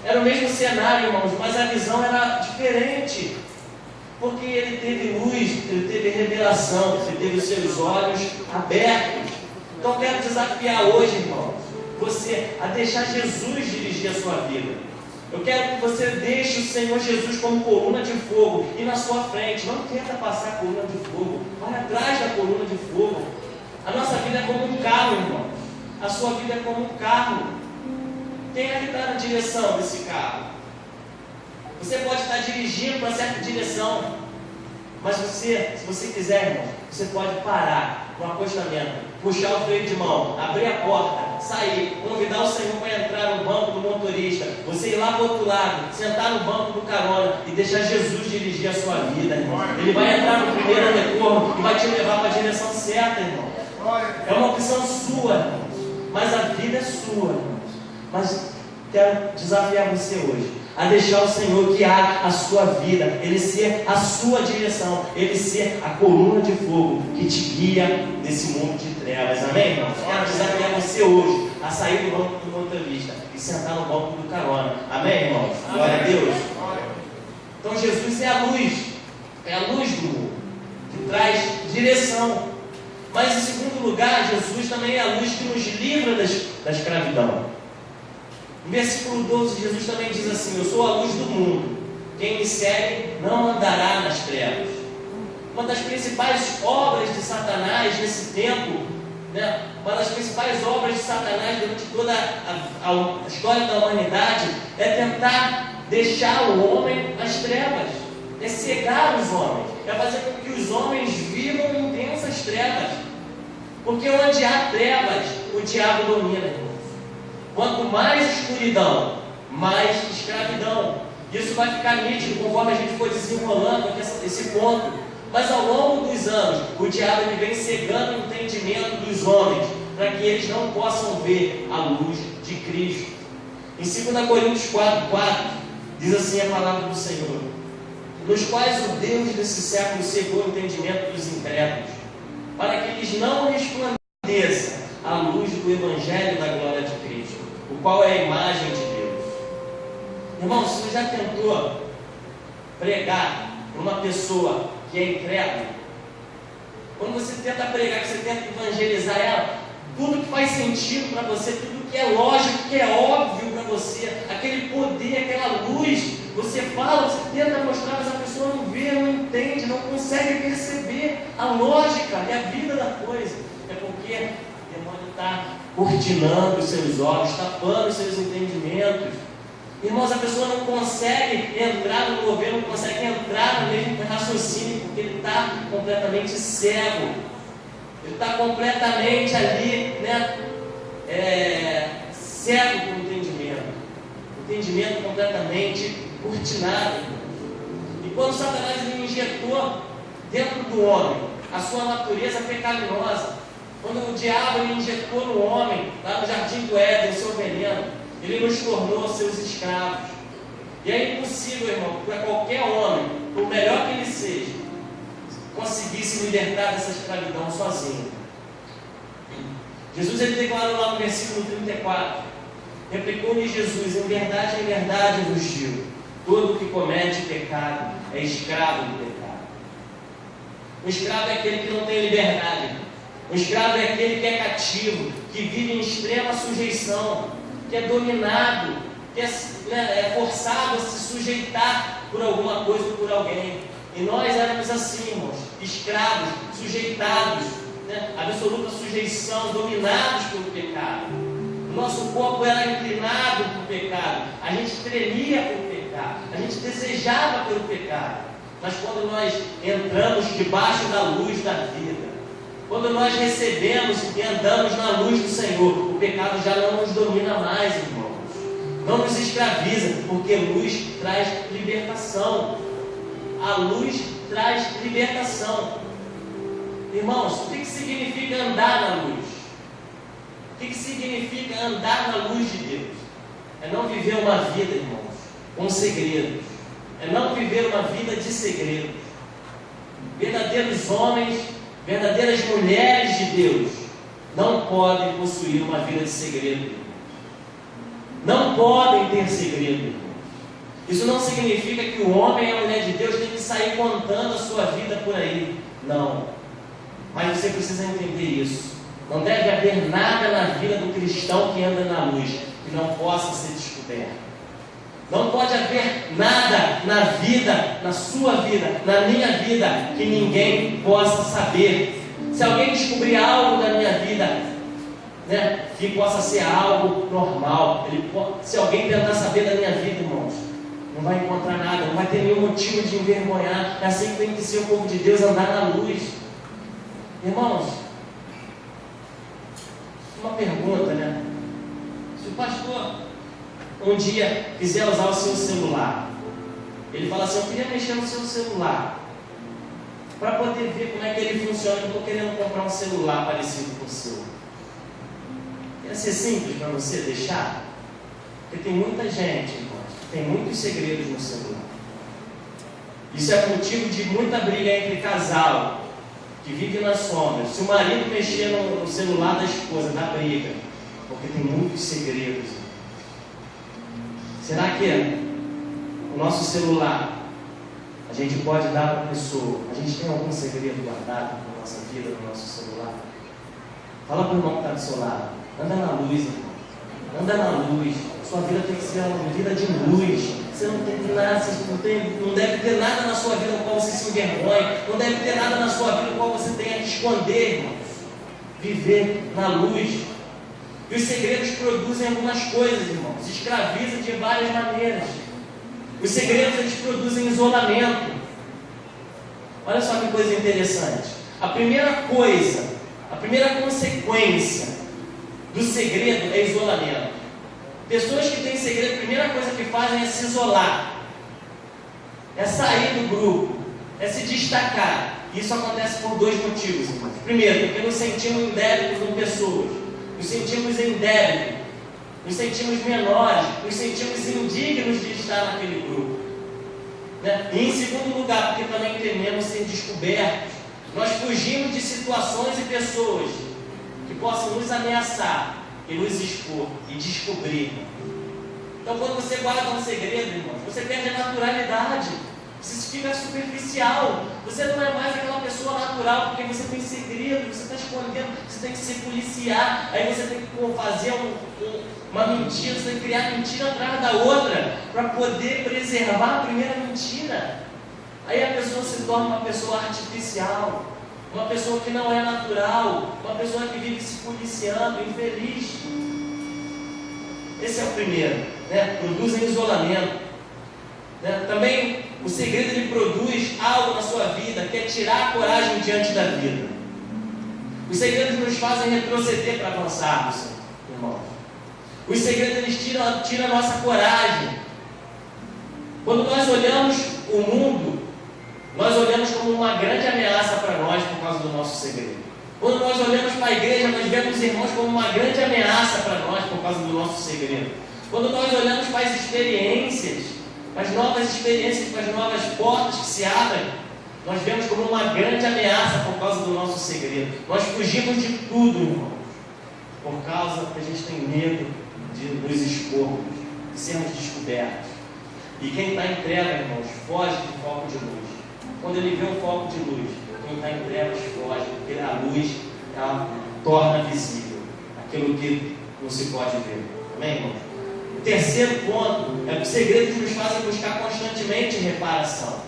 Era o mesmo cenário, irmãos, mas a visão era diferente. Porque ele teve luz, ele teve revelação, ele teve os seus olhos abertos. Então eu quero desafiar hoje, irmãos, você a deixar Jesus dirigir a sua vida. Eu quero que você deixe o Senhor Jesus como coluna de fogo e na sua frente. Não tenta passar a coluna de fogo, vai atrás da coluna de fogo. A nossa vida é como um carro, irmão. A sua vida é como um carro. Quem é que está na direção desse carro? Você pode estar dirigindo para certa direção, mas se você quiser, irmão, você pode parar no acostamento, puxar o freio de mão, abrir a porta, sair, convidar o Senhor para entrar no banco do motorista, você ir lá do outro lado, sentar no banco do carona e deixar Jesus dirigir a sua vida, irmão. Ele vai entrar no primeiro retorno e vai te levar para a direção certa, irmão. É uma opção sua, irmãos, mas a vida é sua, irmãos. Mas quero desafiar você hoje a deixar o Senhor guiar a sua vida, Ele ser a sua direção, Ele ser a coluna de fogo que te guia nesse mundo de trevas. Amém, irmãos? Quero desafiar você hoje a sair do banco do motorista e sentar no banco do carona. Amém, irmãos? Glória a Deus. Então Jesus é a luz do mundo, que traz direção. Mas em segundo lugar, Jesus também é a luz que nos livra da escravidão. No versículo 12, Jesus também diz assim: eu sou a luz do mundo, quem me segue não andará nas trevas. Uma das principais obras de Satanás nesse tempo, uma das principais obras de Satanás durante toda a história da humanidade, é tentar deixar o homem nas trevas, é cegar os homens, é fazer com que os homens vivam em intensas trevas, porque onde há trevas, o diabo domina, irmão. Quanto mais escuridão, mais escravidão. Isso vai ficar nítido conforme a gente for desenrolando esse ponto. Mas ao longo dos anos, o diabo ele vem cegando o entendimento dos homens, para que eles não possam ver a luz de Cristo. Em 2 Coríntios 4:4, diz assim a palavra do Senhor: nos quais o Deus desse século cegou o entendimento dos incrédulos, para que eles não resplandeçam a luz do Evangelho da glória de Cristo, o qual é a imagem de Deus. Irmão, se você já tentou pregar para uma pessoa que é incrédula, quando você tenta pregar, que você tenta evangelizar ela, tudo que faz sentido para você, tudo que é lógico, que é óbvio para você, aquele poder, aquela luz, você fala, você tenta mostrar, mas a pessoa não vê, não entende, não consegue perceber a lógica e a vida da coisa. É porque o demônio está cortinando os seus olhos, tapando os seus entendimentos. Irmãos, a pessoa não consegue entrar no governo, não consegue entrar no mesmo raciocínio, porque ele está completamente cego. Ele está completamente ali, cego com o entendimento. Entendimento completamente cortinado. E quando Satanás lhe injetou dentro do homem a sua natureza pecaminosa, quando o diabo lhe injetou no homem, lá no jardim do Éden, o seu veneno, ele nos tornou seus escravos. E é impossível, irmão, para qualquer homem, por melhor que ele seja, conseguir se libertar dessa escravidão sozinho. Jesus ele declarou lá no versículo 34: replicou-lhe Jesus: em verdade eu vos digo, todo que comete pecado é escravo do pecado. O escravo é aquele que não tem liberdade. O escravo é aquele que é cativo, que vive em extrema sujeição, que é dominado, que é forçado a se sujeitar por alguma coisa ou por alguém. E nós éramos assim, irmãos, escravos, sujeitados, absoluta sujeição, dominados pelo pecado. O nosso corpo era inclinado para o pecado, a gente tremia pelo pecado, a gente desejava pelo pecado. Mas quando nós entramos debaixo da luz da vida, quando nós recebemos e andamos na luz do Senhor, o pecado já não nos domina mais, irmãos. Não nos escraviza, porque luz traz libertação. A luz traz libertação. Irmãos, o que significa andar na luz? O que significa andar na luz de Deus? É não viver uma vida, irmãos, com segredos. É não viver uma vida de segredos. Verdadeiros homens, verdadeiras mulheres de Deus não podem possuir uma vida de segredo. Não podem ter segredo. Isso não significa que o homem e a mulher de Deus têm que sair contando a sua vida por aí. Não. Mas você precisa entender isso. Não deve haver nada na vida do cristão que anda na luz que não possa ser descoberto. Não pode haver nada na vida, na sua vida, na minha vida, que ninguém possa saber. Se alguém descobrir algo da minha vida, que possa ser algo normal, se alguém tentar saber da minha vida, irmãos, não vai encontrar nada, não vai ter nenhum motivo de envergonhar. É assim que tem que ser o povo de Deus, andar na luz. Irmãos, uma pergunta, se o pastor um dia quiser usar o seu celular, ele fala assim: eu queria mexer no seu celular para poder ver como é que ele funciona, eu estou querendo comprar um celular parecido com o seu. Ia ser simples para você deixar? Porque tem muita gente, irmãos, que tem muitos segredos no celular. Isso é motivo de muita briga entre casal que vive nas sombras. Se o marido mexer no celular da esposa, dá briga, porque tem muitos segredos. Será que o nosso celular a gente pode dar para a pessoa? A gente tem algum segredo guardado na nossa vida, no nosso celular? Fala para o irmão que está do seu lado. Anda na luz, irmão. Anda na luz. Sua vida tem que ser uma vida de luz. Você não tem nada, não deve ter nada na sua vida no qual você se envergonhe. Não deve ter nada na sua vida no qual você tenha que esconder, irmãos. Viver na luz. E os segredos produzem algumas coisas, irmãos. Escravizam de várias maneiras. Os segredos, eles produzem isolamento. Olha só que coisa interessante. A primeira consequência do segredo é isolamento. Pessoas que têm segredo, a primeira coisa que fazem é se isolar. É sair do grupo. É se destacar. Isso acontece por dois motivos, irmãos. Primeiro, porque nos sentimos em débito com pessoas, nos sentimos em débito, nos sentimos menores, nos sentimos indignos de estar naquele grupo. Né? E em segundo lugar, porque também tememos ser descobertos. Nós fugimos de situações e pessoas que possam nos ameaçar e nos expor e descobrir. Então, quando você guarda um segredo, irmão, você perde a naturalidade. Você fica superficial. Você não é mais aquela pessoa natural, porque você tem segredo, você está escondendo, você tem que se policiar. Aí você tem que fazer uma mentira, você tem que criar mentira atrás da outra, para poder preservar a primeira mentira. Aí a pessoa se torna uma pessoa artificial, uma pessoa que não é natural, uma pessoa que vive se policiando, infeliz. Esse é o primeiro, né? Produz isolamento. Né? Também o segredo ele produz algo na sua vida, que é tirar a coragem diante da vida. Os segredos nos fazem retroceder para avançarmos, irmãos. Os segredos eles tiram a nossa coragem. Quando nós olhamos o mundo, nós olhamos como uma grande ameaça para nós por causa do nosso segredo. Quando nós olhamos para a igreja, nós vemos os irmãos como uma grande ameaça para nós por causa do nosso segredo. Quando nós olhamos para as experiências, as novas experiências, para as novas portas que se abrem, nós vemos como uma grande ameaça por causa do nosso segredo. Nós fugimos de tudo, irmãos, por causa que a gente tem medo de nos expormos, de sermos descobertos. E quem está em trevas, irmãos, foge do foco de luz. Quando ele vê um foco de luz, quem está em trevas foge, porque a luz ela torna visível aquilo que não se pode ver. Amém, irmãos? O terceiro ponto é que os segredos nos fazem buscar constantemente reparação.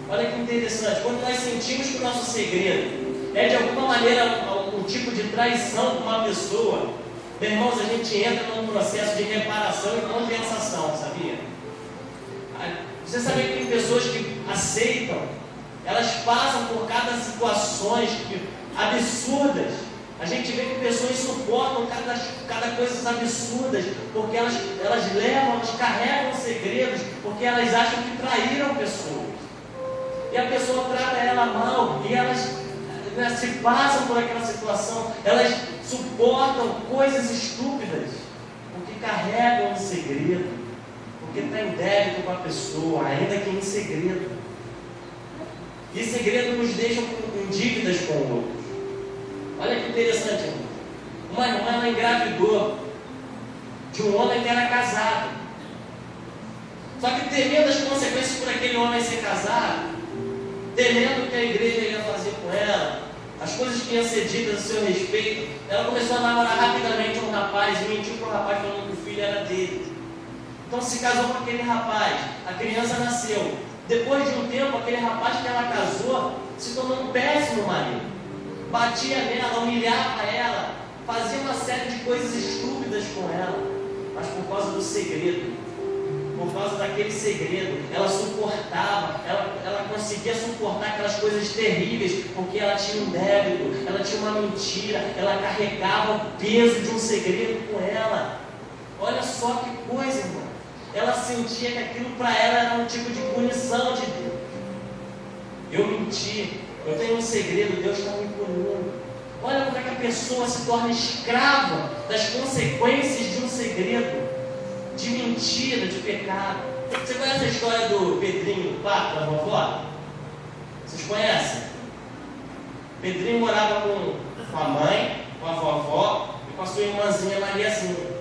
Olha que interessante, quando nós sentimos que o nosso segredo é de alguma maneira um tipo de traição com uma pessoa, meus irmãos, a gente entra num processo de reparação e compensação, sabia? Você sabia que tem pessoas que aceitam, elas passam por cada situações absurdas. A gente vê que pessoas suportam cada coisa absurdas, porque elas levam, elas carregam segredos, porque elas acham que traíram pessoas. E a pessoa trata ela mal, e elas se passam por aquela situação, elas suportam coisas estúpidas, porque carregam um segredo, porque está em débito com a pessoa, ainda que em segredo. E segredo nos deixam em dívidas com o outro. Olha que interessante, irmão. Uma irmã ela engravidou de um homem que era casado. Só que temendo as consequências por aquele homem ser casado, temendo o que a igreja ia fazer com ela, as coisas que iam ser ditas a seu respeito, ela começou a namorar rapidamente um rapaz e mentiu para o rapaz falando que o filho era dele. Então se casou com aquele rapaz, a criança nasceu. Depois de um tempo, aquele rapaz que ela casou se tornou um péssimo marido. Batia nela, humilhava ela, fazia uma série de coisas estúpidas com ela, mas por causa do segredo, por causa daquele segredo, ela suportava, ela conseguia suportar aquelas coisas terríveis, porque ela tinha um débito, ela tinha uma mentira, ela carregava o peso de um segredo com ela. Olha só que coisa, irmão. Ela sentia que aquilo para ela era um tipo de punição de Deus. Eu menti, eu tenho um segredo, Deus está me punindo. Olha como é que a pessoa se torna escrava das consequências de um segredo, de mentira, de pecado. Você conhece a história do Pedrinho, do pato da vovó? Vocês conhecem? Pedrinho morava com a mãe, com a vovó e com a sua irmãzinha Mariazinha.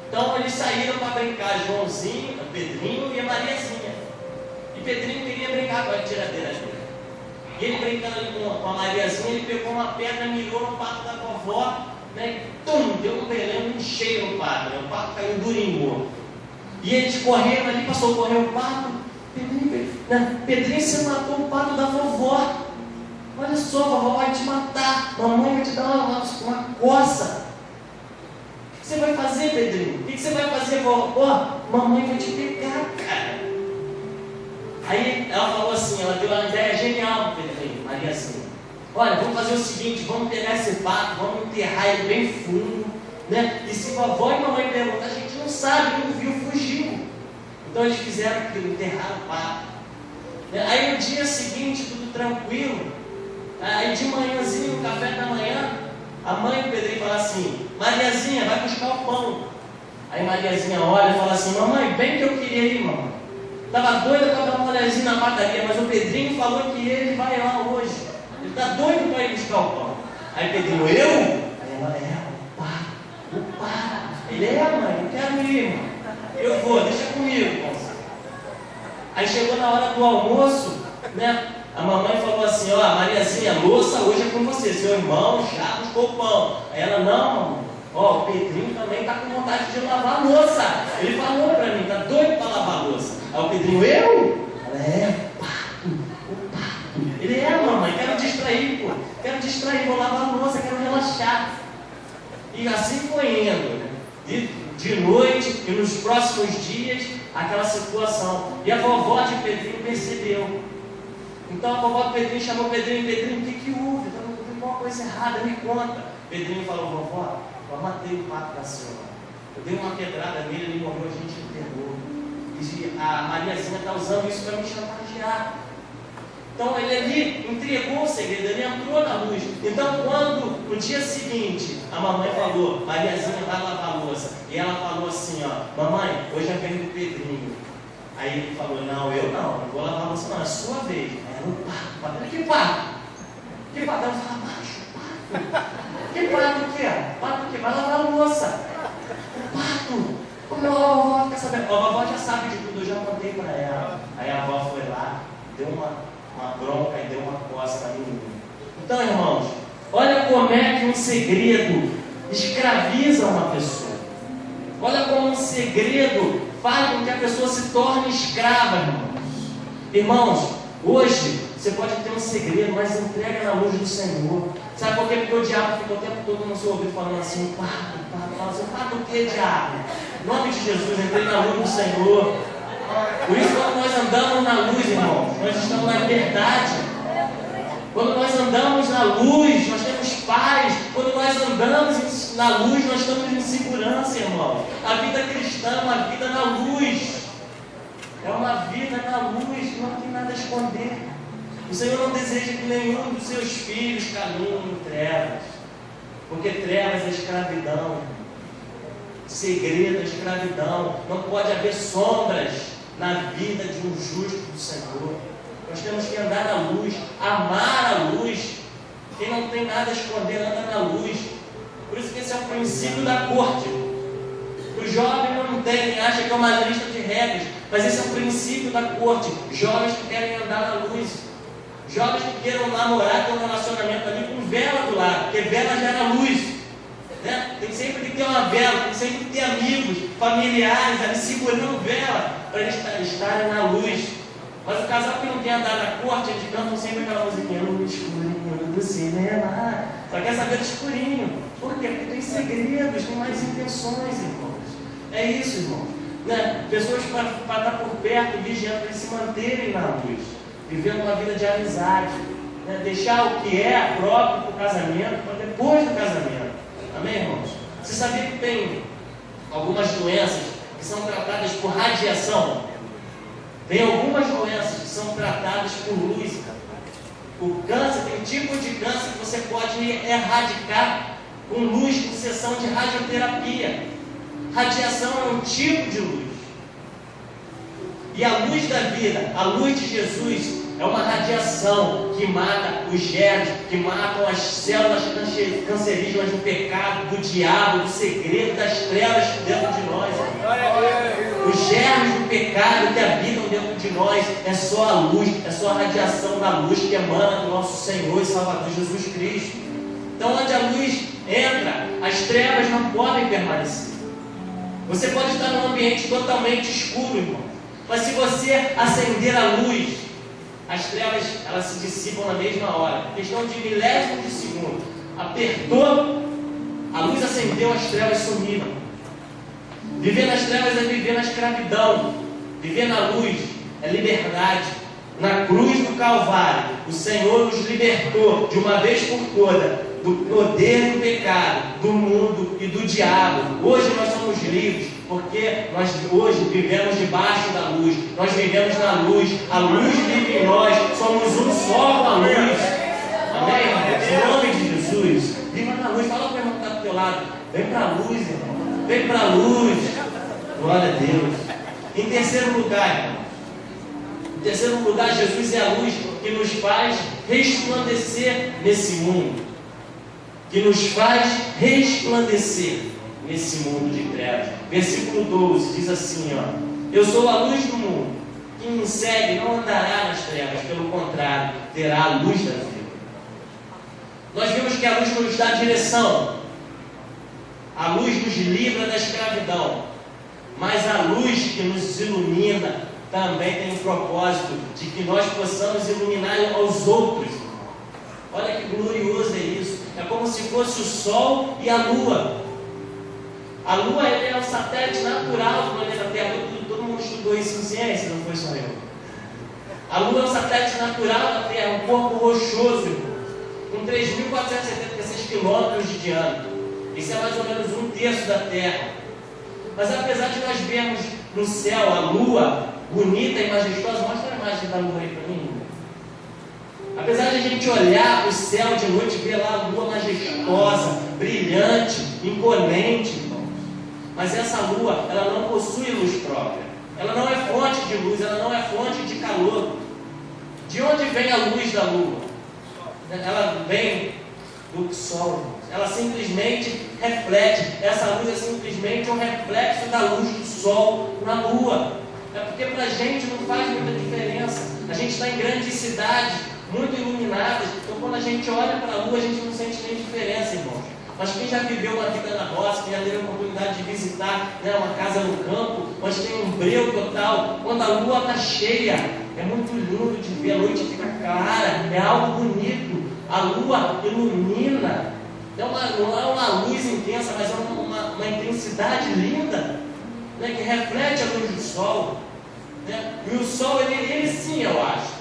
Então eles saíram para brincar, Joãozinho, Pedrinho e a Mariazinha. E Pedrinho queria brincar com a tiradeira dele. E ele brincando ali com a Mariazinha, ele pegou uma pedra, mirou no pato da vovó, né, e deu um belém, um cheio no pato, né, o pato caiu durinho morto. E eles correram ali, passou a correr o pato. Pedrinho, você matou o pato da vovó. Olha só, a vovó vai te matar, mamãe vai te dar uma coça. O que você vai fazer, Pedrinho? O que você vai fazer, vovó? Mamãe vai te pegar, cara. Aí ela falou assim, ela deu uma ideia genial, Pedrinho, Mariazinha. Olha, vamos fazer o seguinte, vamos pegar esse pato, vamos enterrar ele bem fundo, né? E se vovó e mamãe perguntar, a gente não sabe, não viu, fugiu. Então eles fizeram aquilo, enterraram o pato. Aí no dia seguinte, tudo tudo tranquilo. Aí de manhãzinho, no café da manhã, a mãe do Pedrinho fala assim: Mariazinha, vai buscar o pão. Aí Mariazinha olha e fala assim: mamãe, bem que eu queria ir, mamãe. Estava doida para dar uma olhadinha na padaria, mas o Pedrinho falou que ele vai lá hoje. Ele está doido para ir buscar o pão. Aí Pedrinho: eu? Aí ela: o pai. Ele: mãe, eu quero ir, mãe. Eu vou, deixa comigo, moça. Aí chegou na hora do almoço, né? A mamãe falou assim: Mariazinha, a louça hoje é com você, seu irmão já buscou o pão. Aí ela: não, mamãe, o Pedrinho também está com vontade de lavar a louça. Ele falou para mim, está doido para lavar a louça. Aí o Pedrinho: eu? Ela: o pato. Ele: mamãe, quero distrair, pô. Quero distrair, vou lavar a louça, quero relaxar. E assim foi indo, né? De noite e nos próximos dias, aquela situação. E a vovó de Pedrinho percebeu. Então a vovó do Pedrinho chamou o Pedrinho: Pedrinho, o que houve? Está alguma coisa errada, me conta. Pedrinho falou: vovó, eu matei o pato da senhora. Eu dei uma pedrada nele, ele morreu, a gente enterrou. E a Mariazinha está usando isso para me chantagear. Então ele ali entregou o segredo, ele entrou na luz. Então quando no dia seguinte a mamãe falou: Mariazinha vai lavar a louça, e ela falou assim: mamãe, hoje é a vez do Pedrinho. Aí ele falou: não, eu não vou lavar a louça não, é sua vez. Aí ela: o pato. Que pato? Que pato? Ela fala: macho, pato. Que pato o quê? Pato o quê? Vai lavar a louça. O pato. Como a vovó fica sabendo? A vovó já sabe de tudo, eu já contei para ela. Aí a avó foi lá, deu uma bronca e deu uma coça na menina. Então, irmãos, olha como é que um segredo escraviza uma pessoa. Olha como um segredo faz com que a pessoa se torne escrava, irmãos. Irmãos, hoje você pode ter um segredo, mas entrega na luz do Senhor. Sabe por quê? Porque o diabo fica o tempo todo no seu ouvido falando assim: pato. Fala assim: pato o quê, diabo? Em nome de Jesus, entrei na luz do Senhor. Por isso, quando nós andamos na luz, irmãos, nós estamos na liberdade. Quando nós andamos na luz, nós temos paz. Quando nós andamos na luz, nós estamos em segurança, irmãos. A vida cristã é uma vida na luz. É uma vida na luz, não tem nada a esconder. O Senhor não deseja que nenhum dos seus filhos caminhe em trevas. Porque trevas é escravidão. Segredo é escravidão. Não pode haver sombras na vida de um justo do Senhor. Nós temos que andar na luz, amar a luz. Quem não tem nada a esconder anda na luz. Por isso que esse é o princípio da corte. Os jovens não entendem, acham que é uma lista de regras, mas esse é o princípio da corte. Jovens que querem andar na luz, jovens que queiram namorar, ter um relacionamento ali com vela do lado, porque vela gera luz, né? Tem sempre que ter uma vela, tem sempre que ter amigos, familiares ali segurando vela para eles estarem na luz. Mas o casal que não quer andar na corte, eles cantam sempre aquela musiquinha no escurinho do cinema. Só quer saber do escurinho. Por quê? Porque tem segredos, tem mais intenções, irmãos. É isso, irmãos. Né? Pessoas para estar por perto, vigiando, para eles se manterem na luz, vivendo uma vida de amizade, né? Deixar o que é próprio para o casamento, para depois do casamento. Amém, irmãos? Você sabia que tem algumas doenças que são tratadas por radiação? Tem algumas doenças que são tratadas por luz. O câncer, tem tipo de câncer que você pode erradicar com luz, com sessão de radioterapia. Radiação é um tipo de luz. E a luz da vida, a luz de Jesus, é uma radiação que mata os germes, que matam as células cancerígenas do pecado, do diabo, do segredo, das trevas dentro de nós. Os germes do pecado que habitam dentro de nós é só a luz, é só a radiação da luz que emana do nosso Senhor e Salvador Jesus Cristo. Então, onde a luz entra, as trevas não podem permanecer. Você pode estar num ambiente totalmente escuro, irmão, mas se você acender a luz, as trevas elas se dissipam na mesma hora. Questão de milésimos de segundo. Apertou, a luz acendeu, as trevas sumiram. Viver nas trevas é viver na escravidão. Viver na luz é liberdade. Na cruz do Calvário, o Senhor nos libertou de uma vez por toda do poder do pecado, do mundo e do diabo. Hoje nós somos livres, porque nós hoje vivemos debaixo da luz. Nós vivemos na luz, a luz vive em nós, somos um só com a luz. Amém, irmãos? Em nome de Jesus, viva na luz. Fala para o irmão que está do teu lado, vem para a luz, irmão. Vem para a luz. Glória a Deus. Em terceiro lugar, irmão. Em terceiro lugar, Jesus é a luz que nos faz resplandecer nesse mundo. Que nos faz resplandecer nesse mundo de trevas. Versículo 12 diz assim, ó: eu sou a luz do mundo. Quem me segue não andará nas trevas, pelo contrário, terá a luz da vida. Nós vimos que a luz nos dá direção. A luz nos livra da escravidão. Mas a luz que nos ilumina também tem o propósito de que nós possamos iluminar aos outros. Olha que glorioso é isso. É como se fosse o Sol e a Lua. A Lua é o satélite natural do planeta Terra. Todo mundo estudou isso em ciência, não foi só eu. A Lua é o satélite natural da Terra, um corpo rochoso, com 3.476 quilômetros de diâmetro. Isso é mais ou menos 1/3 da Terra. Mas apesar de nós vermos no céu a Lua bonita e majestosa, mostra a imagem da Lua aí para mim. Apesar de a gente olhar para o céu de noite e ver lá a Lua majestosa, brilhante, imponente, irmãos. Mas essa Lua, ela não possui luz própria. Ela não é fonte de luz, ela não é fonte de calor. De onde vem a luz da Lua? Ela vem do Sol, irmãos. Ela simplesmente reflete. Essa luz é simplesmente um reflexo da luz do Sol na Lua. É porque para a gente não faz muita diferença. A gente está em grandes cidades, muito iluminadas. Então quando a gente olha para a Lua, a gente não sente nem diferença, irmãos. Mas quem já viveu uma vida na roça, quem já teve a oportunidade de visitar, né, uma casa no campo, onde tem um breu total, quando a Lua está cheia, é muito lindo de ver, a noite fica clara, é algo bonito. A Lua ilumina. Não é uma luz intensa, mas é uma intensidade linda, né, que reflete a luz do Sol, né? E o Sol, ele sim, eu acho,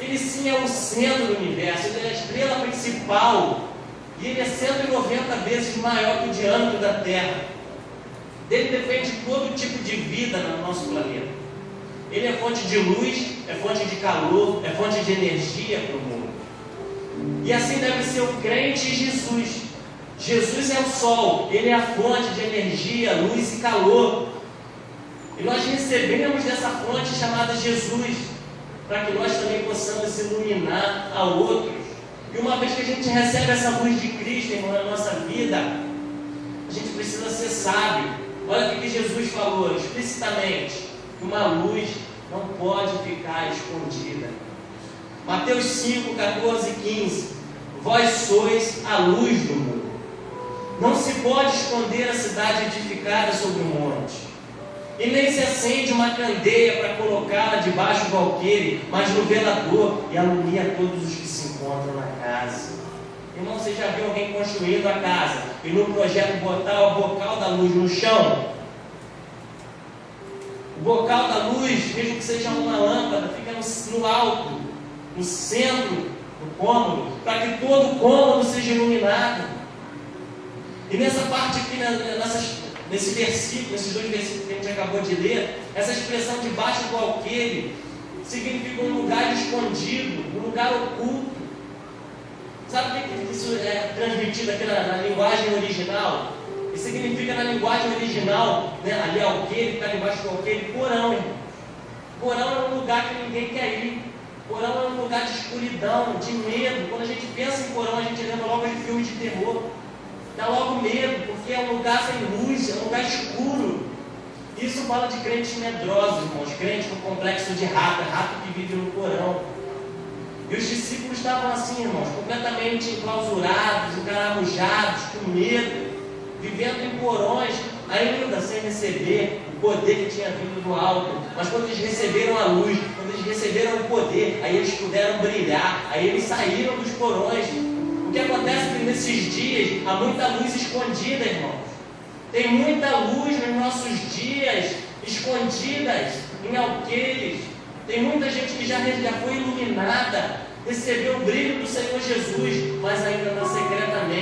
ele sim é o centro do universo, ele é a estrela principal, e ele é 190 vezes maior que o diâmetro da Terra. Dele depende todo tipo de vida no nosso planeta. Ele é fonte de luz, é fonte de calor, é fonte de energia para o mundo. E assim deve ser o crente em Jesus. Jesus é o Sol, Ele é a fonte de energia, luz e calor. E nós recebemos dessa fonte chamada Jesus, para que nós também possamos iluminar a outros. E uma vez que a gente recebe essa luz de Cristo, irmão, na nossa vida, a gente precisa ser sábio. Olha o que Jesus falou explicitamente: que uma luz não pode ficar escondida. Mateus 5, 14 e 15: vós sois a luz do mundo. Não se pode esconder a cidade edificada sobre um monte, e nem se acende uma candeia para colocá-la debaixo do alqueire, mas no velador, e alumia todos os que se encontram na casa. Irmão, você já viu alguém construindo a casa e no projeto botar o bocal da luz no chão? O bocal da luz, mesmo que seja uma lâmpada, fica no alto, no centro do cômodo, para que todo o cômodo seja iluminado. E nessa parte aqui, nesse versículo, nesses 2 versículos que a gente acabou de ler, essa expressão debaixo do alqueire significa um lugar escondido, um lugar oculto. Sabe o que isso é transmitido aqui na linguagem original? Isso significa na linguagem original, né, ali alqueire, que está debaixo do alqueire, porão, irmão. Porão é um lugar que ninguém quer ir. Porão é um lugar de escuridão, de medo. Quando a gente pensa em porão, a gente lembra logo de filmes de terror. Dá logo medo, porque é um lugar sem luz, é um lugar escuro. Isso fala de crentes medrosos, irmãos, crentes com complexo de rato, rato que vive no porão. E os discípulos estavam assim, irmãos, completamente enclausurados, encaramujados, com medo, vivendo em porões, ainda sem receber o poder que tinha vindo do alto. Mas quando eles receberam a luz, quando eles receberam o poder, aí eles puderam brilhar, aí eles saíram dos porões. O que acontece é que nesses dias há muita luz escondida, irmãos. Tem muita luz nos nossos dias, escondidas em alqueires. Tem muita gente que já foi iluminada, recebeu o brilho do Senhor Jesus, mas ainda está secretamente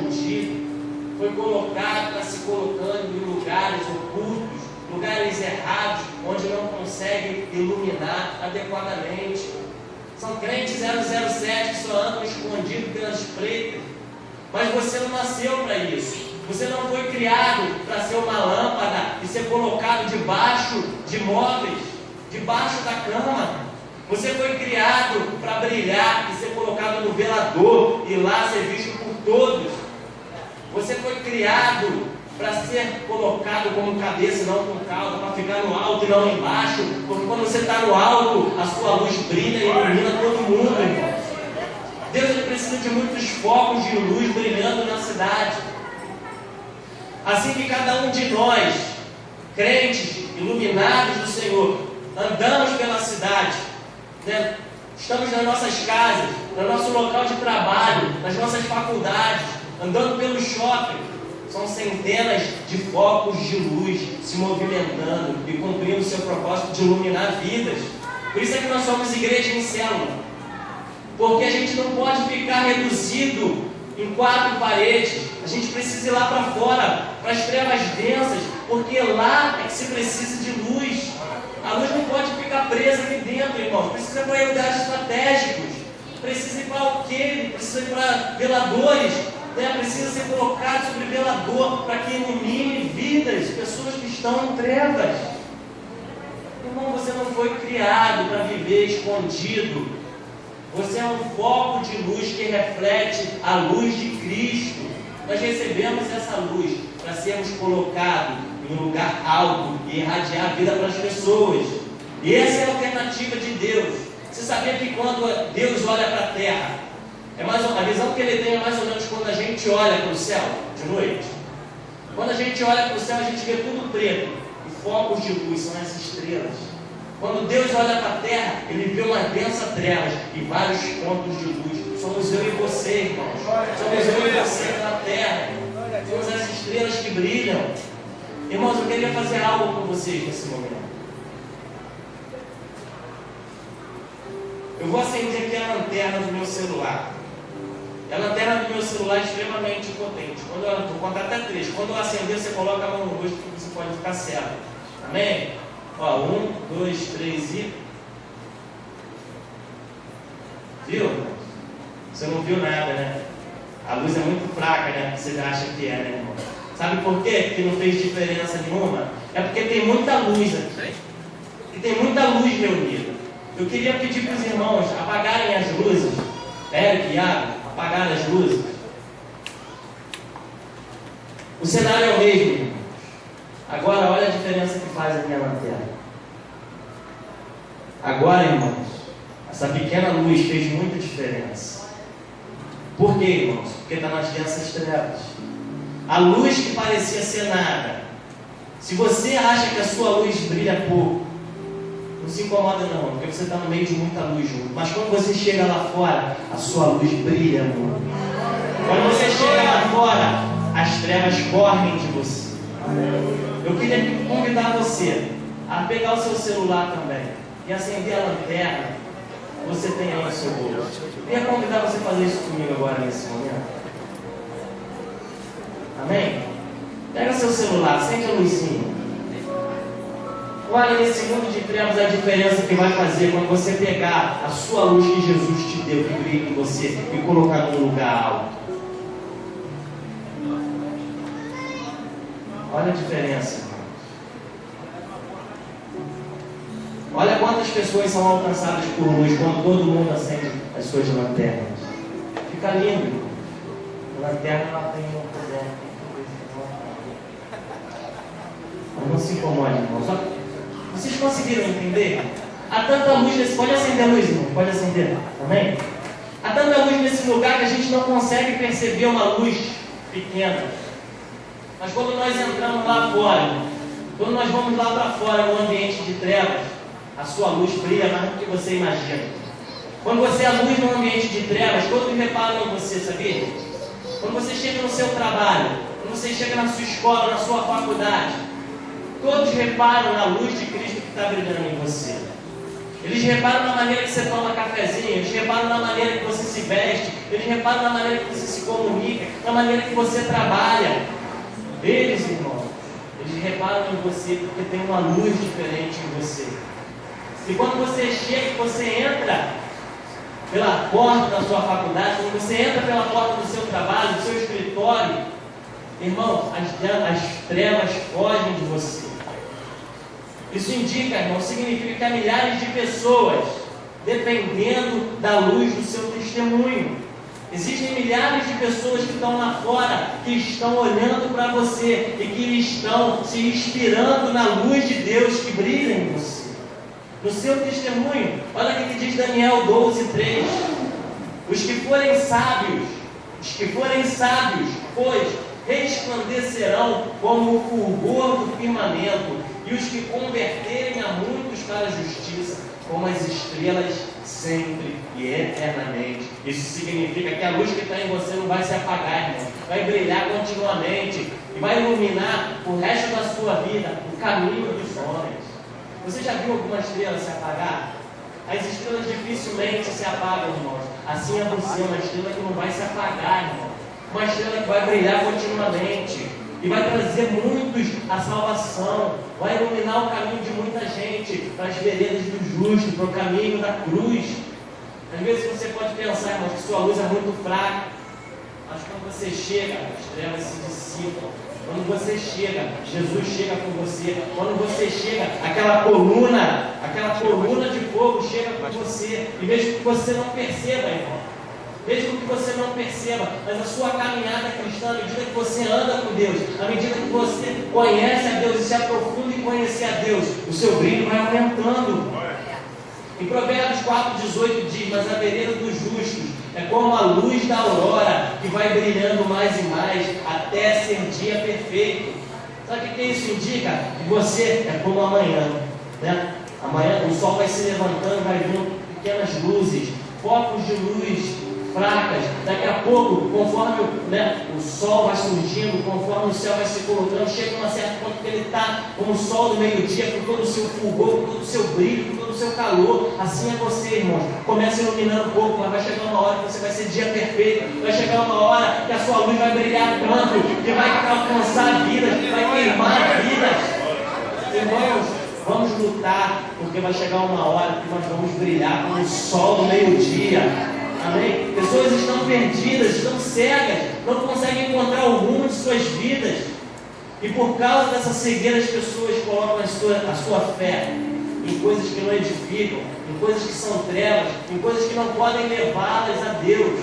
escondido, foi colocado, está se colocando em lugares ocultos, lugares errados, onde não consegue iluminar adequadamente. São crentes 007 que só andam escondidos pelas espreitas. Mas você não nasceu para isso. Você não foi criado para ser uma lâmpada e ser colocado debaixo de móveis, debaixo da cama. Você foi criado para brilhar e ser colocado no velador e lá ser visto por todos. Você foi criado para ser colocado como cabeça e não como cauda, para ficar no alto e não embaixo, porque quando você está no alto, a sua luz brilha e ilumina todo mundo, irmãos. Deus ele precisa de muitos focos de luz brilhando na cidade. Assim que cada um de nós, crentes, iluminados do Senhor, andamos pela cidade, né? Estamos nas nossas casas, no nosso local de trabalho, nas nossas faculdades, andando pelo shopping, são centenas de focos de luz se movimentando e cumprindo o seu propósito de iluminar vidas. Por isso é que nós somos igreja em célula, porque a gente não pode ficar reduzido em 4 paredes. A gente precisa ir lá para fora, para as trevas densas, porque lá é que se precisa de luz. A luz não pode ficar presa aqui dentro, irmãos. Precisa ir para lugares estratégicos, precisa ir para alqueire, precisa ir para veladores, né? Precisa ser colocado sobre velador para que ilumine vidas, pessoas que estão em trevas. Irmão, você não foi criado para viver escondido. Você é um foco de luz que reflete a luz de Cristo. Nós recebemos essa luz para sermos colocados em um lugar alto e irradiar a vida para as pessoas. E essa é a alternativa de Deus. Você sabia que quando Deus olha para a terra, a visão que Ele tem é mais ou menos quando a gente olha para o céu de noite? Quando a gente olha para o céu, a gente vê tudo preto. E focos de luz são as estrelas. Quando Deus olha para a terra, Ele vê uma densa trevas e vários pontos de luz. Somos eu e você, irmãos. Somos eu e você na terra. Somos as estrelas que brilham. Irmãos, eu queria fazer algo com vocês nesse momento. Eu vou acender aqui a lanterna do meu celular. A lanterna do meu celular é extremamente potente. Vou contar até 3. Quando eu acender, você coloca a mão no rosto que você pode ficar cego. Amém? Ó, 1, 2, 3 e... Viu? Você não viu nada, né? A luz é muito fraca, né? Você acha que é, né, irmão? Sabe por quê? Que não fez diferença nenhuma? É porque tem muita luz aqui. E tem muita luz reunida. Eu queria pedir para os irmãos apagarem as luzes. Eric e Iago, apagarem as luzes. O cenário é o mesmo, irmão. Agora olha a diferença que faz a minha lanterna. Agora, irmãos, essa pequena luz fez muita diferença. Por quê, irmãos? Porque está nas densas trevas. A luz que parecia ser nada. Se você acha que a sua luz brilha pouco, não se incomoda não, porque você está no meio de muita luz junto. Mas quando você chega lá fora, a sua luz brilha, irmão. Quando você chega lá fora, as trevas correm de você. Eu queria convidar você a pegar o seu celular também e acender a lanterna que você tem aí no seu bolso. Eu queria convidar você a fazer isso comigo agora nesse momento. Amém? Pega seu celular, acende a luzinha. Olha nesse mundo de trevas a diferença que vai fazer quando você pegar a sua luz que Jesus te deu, que brilha em você, e colocar num lugar alto. Olha a diferença, irmão. Olha quantas pessoas são alcançadas por luz quando todo mundo acende as suas lanternas. Fica lindo, irmão. A lanterna ela tem um poder. Mas não se incomode, irmão. Só... Vocês conseguiram entender? Há tanta luz nesse... Pode acender a luz, irmão. Pode acender. Amém? Há tanta luz nesse lugar que a gente não consegue perceber uma luz pequena. Mas quando nós entramos lá fora, quando nós vamos lá para fora no ambiente de trevas, a sua luz brilha mais do que você imagina. Quando você é a luz no ambiente de trevas, todos reparam em você, sabia? Quando você chega no seu trabalho, quando você chega na sua escola, na sua faculdade, todos reparam na luz de Cristo que está brilhando em você. Eles reparam na maneira que você toma cafezinho, eles reparam na maneira que você se veste, eles reparam na maneira que você se comunica, na maneira que você trabalha. Eles, irmão, eles reparam em você porque tem uma luz diferente em você. E quando você chega, você entra pela porta da sua faculdade, quando você entra pela porta do seu trabalho, do seu escritório, irmão, as trevas fogem de você. Isso indica, irmão, significa que há milhares de pessoas dependendo da luz do seu testemunho. Existem milhares de pessoas que estão lá fora, que estão olhando para você e que estão se inspirando na luz de Deus que brilha em você. No seu testemunho, olha o que diz Daniel 12:3. Os que forem sábios, pois resplandecerão como o fulgor do firmamento, e os que converterem a muitos para a justiça, como as estrelas sempre e eternamente. Isso significa que a luz que está em você não vai se apagar, irmão. Vai brilhar continuamente e vai iluminar o resto da sua vida, o caminho dos homens. Você já viu alguma estrela se apagar? As estrelas dificilmente se apagam, irmãos. Assim é você, uma estrela que não vai se apagar, irmão. Uma estrela que vai brilhar continuamente e vai trazer muitos à salvação, vai iluminar o caminho de muita gente para as veredas do justo, para o caminho da cruz. Às vezes você pode pensar, irmão, que sua luz é muito fraca, mas quando você chega, as trevas se dissipam. Quando você chega, Jesus chega com você. Quando você chega, aquela coluna de fogo chega com você. E mesmo que você não perceba, irmão, mesmo que você não perceba, mas a sua caminhada cristã, à medida que você anda com Deus, à medida que você conhece a Deus e se aprofunda em conhecer a Deus, o seu brilho vai aumentando. Em Provérbios 4,18 diz: mas a vereda dos justos é como a luz da aurora, que vai brilhando mais e mais, até ser dia perfeito. Sabe o que isso indica? Que você é como amanhã, né? Amanhã o sol vai se levantando, vai vindo pequenas luzes, focos de luz fracas. Daqui a pouco, conforme o sol vai surgindo, conforme o céu vai se colocando, chega a um certo ponto que ele está como o sol do meio-dia, com todo o seu fulgor, com todo o seu brilho, com todo o seu calor. Assim é você, irmão. Começa iluminando um pouco, mas vai chegar uma hora que você vai ser dia perfeito. Vai chegar uma hora que a sua luz vai brilhar tanto, que vai alcançar vidas, que vai queimar vidas. Irmãos, vamos lutar, porque vai chegar uma hora que nós vamos brilhar como o sol do meio-dia. Amém? Pessoas estão perdidas, estão cegas, não conseguem encontrar o rumo de suas vidas. E por causa dessa cegueira, as pessoas colocam a sua fé em coisas que não edificam, em coisas que são trevas, em coisas que não podem levá-las a Deus.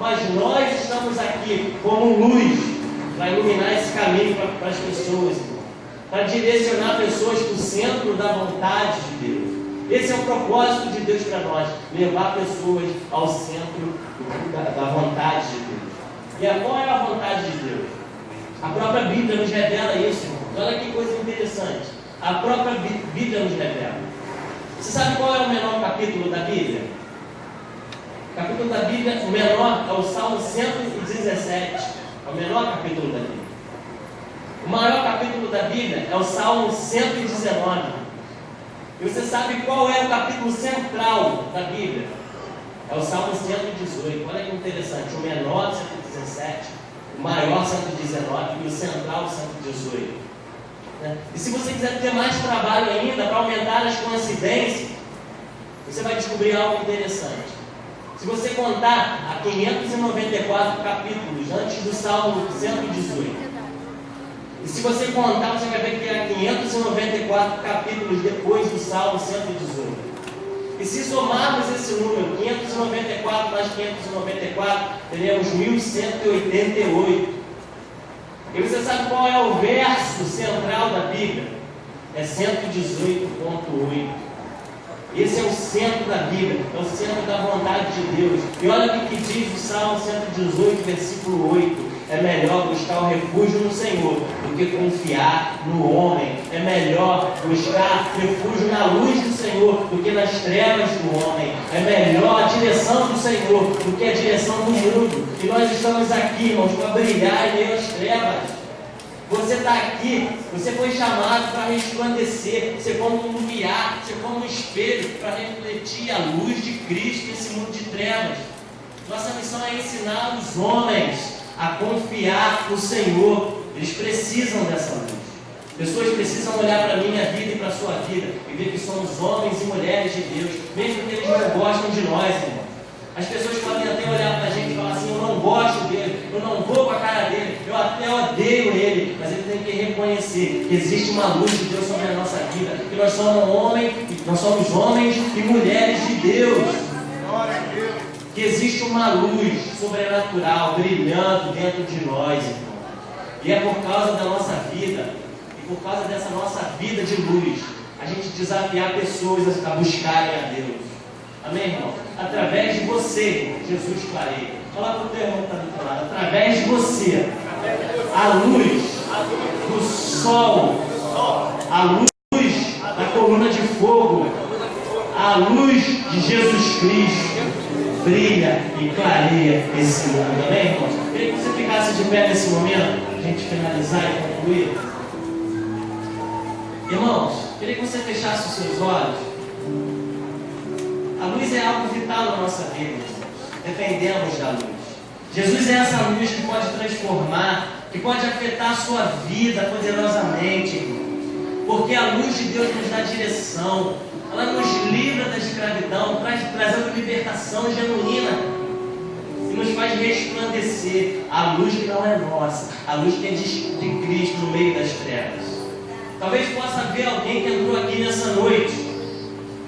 Mas nós estamos aqui como luz para iluminar esse caminho para as pessoas, para direcionar pessoas para o centro da vontade de Deus. Esse é o propósito de Deus para nós, levar pessoas ao centro da vontade de Deus. E qual é a vontade de Deus? A própria Bíblia nos revela isso, irmãos. Olha que coisa interessante. A própria Bíblia nos revela. Você sabe qual é o menor capítulo da Bíblia? O capítulo da Bíblia, o menor, é o Salmo 117. É o menor capítulo da Bíblia. O maior capítulo da Bíblia é o Salmo 119. E você sabe qual é o capítulo central da Bíblia? É o Salmo 118. Olha que interessante. O menor 117, o maior 119 e o central 118. E se você quiser ter mais trabalho ainda para aumentar as coincidências, você vai descobrir algo interessante. Se você contar a 594 capítulos antes do Salmo 118, e se você contar, você vai ver que há 594 capítulos depois do Salmo 118. E se somarmos esse número, 594 mais 594, teremos 1188. E você sabe qual é o verso central da Bíblia? É 118.8. Esse é o centro da Bíblia, é o centro da vontade de Deus. E olha o que diz o Salmo 118, versículo 8. É melhor buscar o refúgio no Senhor do que confiar no homem. É melhor buscar refúgio na luz do Senhor do que nas trevas do homem. É melhor a direção do Senhor do que a direção do mundo. E nós estamos aqui, irmãos, para brilhar em meio às trevas. Você está aqui, você foi chamado para resplandecer, ser como um lumiar, ser como um espelho, para refletir a luz de Cristo nesse mundo de trevas. Nossa missão é ensinar os homens a confiar no Senhor. Eles precisam dessa luz. Pessoas precisam olhar para a minha vida e para a sua vida e ver que somos homens e mulheres de Deus, mesmo que eles não gostem de nós, irmão. As pessoas podem até olhar para a gente e falar assim: eu não gosto dele, eu não vou com a cara dele, eu até odeio ele, mas ele tem que reconhecer que existe uma luz de Deus sobre a nossa vida, que nós somos homens e mulheres de Deus. Que existe uma luz sobrenatural brilhando dentro de nós, irmão. E é por causa da nossa vida, e por causa dessa nossa vida de luz, a gente desafiar pessoas a buscarem a Deus. Amém, irmão? Através de você, Jesus clareia. Fala para o teu irmão que está do teu lado. Através de você, a luz do sol, a luz da coluna de fogo, a luz de Jesus Cristo brilha e clareia esse mundo. Amém, irmão? Queria que você ficasse de pé nesse momento, para a gente finalizar e concluir. Irmãos, queria que você fechasse os seus olhos. A luz é algo vital na nossa vida, dependemos da luz. Jesus é essa luz que pode transformar, que pode afetar a sua vida poderosamente, porque a luz de Deus nos dá direção, ela nos livra da escravidão, trazendo libertação genuína e nos faz resplandecer a luz que não é nossa, a luz que é de Cristo no meio das trevas. Talvez possa haver alguém que entrou aqui nessa noite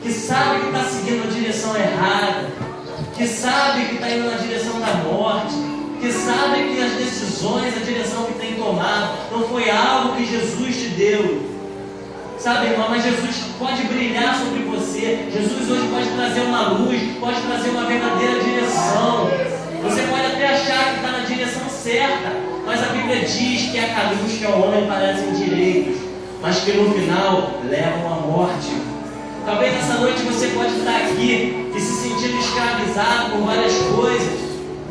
que sabe que está seguindo a direção errada, que sabe que está indo na direção da morte, que sabe que as decisões, a direção que tem tomado, não foi algo que Jesus te deu. Sabe, irmão, mas Jesus pode brilhar sobre você. Jesus hoje pode trazer uma luz, pode trazer uma verdadeira direção. Você pode até achar que está na direção certa, mas a Bíblia diz que há caminhos que ao homem parecem direitos, mas que no final levam à morte. Talvez essa noite você pode estar aqui e se sentindo escravizado por várias coisas,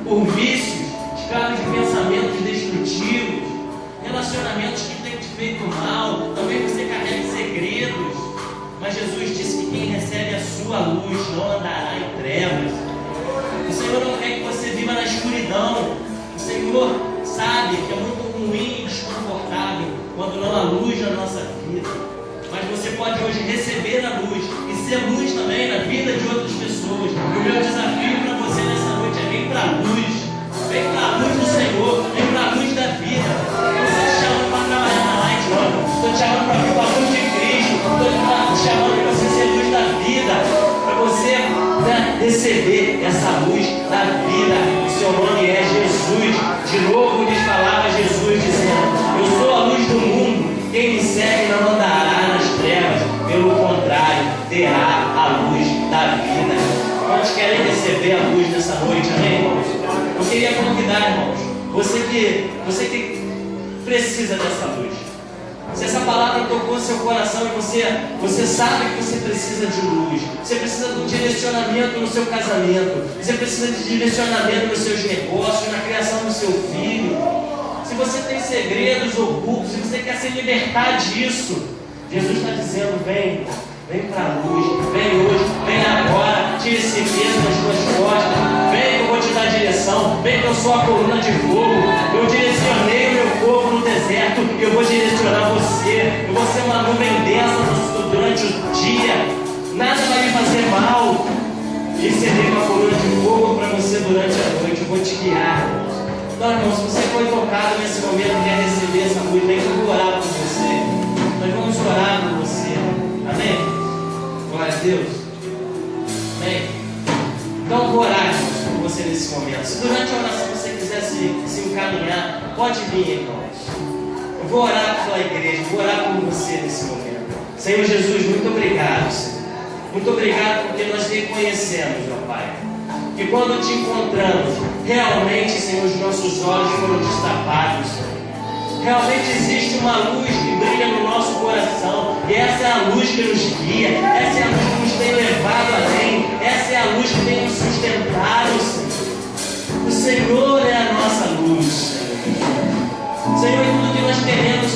por vícios, escravo de pensamentos destrutivos, relacionamentos que têm te feito mal. Talvez você carregue segredos, mas Jesus disse que quem recebe a sua luz não andará em trevas. O Senhor não quer que você viva na escuridão. O Senhor sabe que é muito ruim e desconfortável quando não há luz na nossa vida. Mas você pode hoje receber a luz e ser luz também na vida de outras pessoas. E o meu desafio para você nessa noite é: vem para a luz. Vem para a luz do Senhor. Vem para a luz da vida. Eu não estou te chamando para trabalhar na light, não. Estou te chamando para vir para a luz de Cristo. Estou te chamando para você ser luz da vida. Para você receber essa luz da vida. O seu nome é Jesus. De novo lhes falava Jesus dizendo: eu sou a luz do mundo. Quem me segue não andará nas trevas, pelo contrário, terá a luz da vida. Quantos querem receber a luz nessa noite, amém, irmãos? Eu queria convidar, irmãos, você que precisa dessa luz. Se essa palavra tocou seu coração e você sabe que você precisa de luz, você precisa de um direcionamento no seu casamento, você precisa de direcionamento nos seus negócios, na criação do seu filho. Se você tem segredos ocultos, se você quer se libertar disso, Jesus está dizendo: vem para a luz, vem hoje, vem agora, tire esse peso das suas costas, vem que eu vou te dar direção, vem que eu sou a coluna de fogo, eu direcionei o meu povo no deserto e eu vou direcionar você, eu vou ser uma nuvem densa durante o dia, nada vai me fazer mal, e serei uma coluna de fogo para você durante a noite, eu vou te guiar. Então, irmão, se você foi tocado nesse momento e quer receber essa luz, vem que eu vou orar por você. Nós vamos orar por você. Amém? Glória a Deus. Amém? Então, eu vou orar, irmãos, por você nesse momento. Se durante a oração você quiser se encaminhar, pode vir, irmãos. Eu vou orar pela igreja, vou orar por você nesse momento. Senhor Jesus, muito obrigado, Senhor. Muito obrigado porque nós reconhecemos, meu Pai, que quando te encontramos, realmente, Senhor, os nossos olhos foram destapados, Senhor. Realmente existe uma luz que brilha no nosso coração, e essa é a luz que nos guia, essa é a luz que nos tem levado além, essa é a luz que tem nos sustentado, Senhor. O Senhor é a nossa luz, Senhor. Senhor, e tudo que nós queremos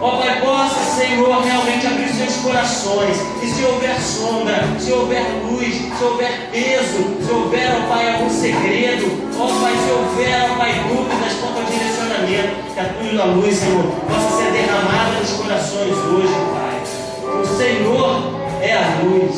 Ó Pai, possa, Senhor, realmente abrir seus corações. E se houver sombra, se houver luz, se houver peso, se houver, ó Pai, algum segredo, ó Pai, se houver, ó Pai, dúvidas quanto ao direcionamento, que a tua luz, Senhor, possa ser derramada nos corações hoje, Pai. O Senhor é a luz.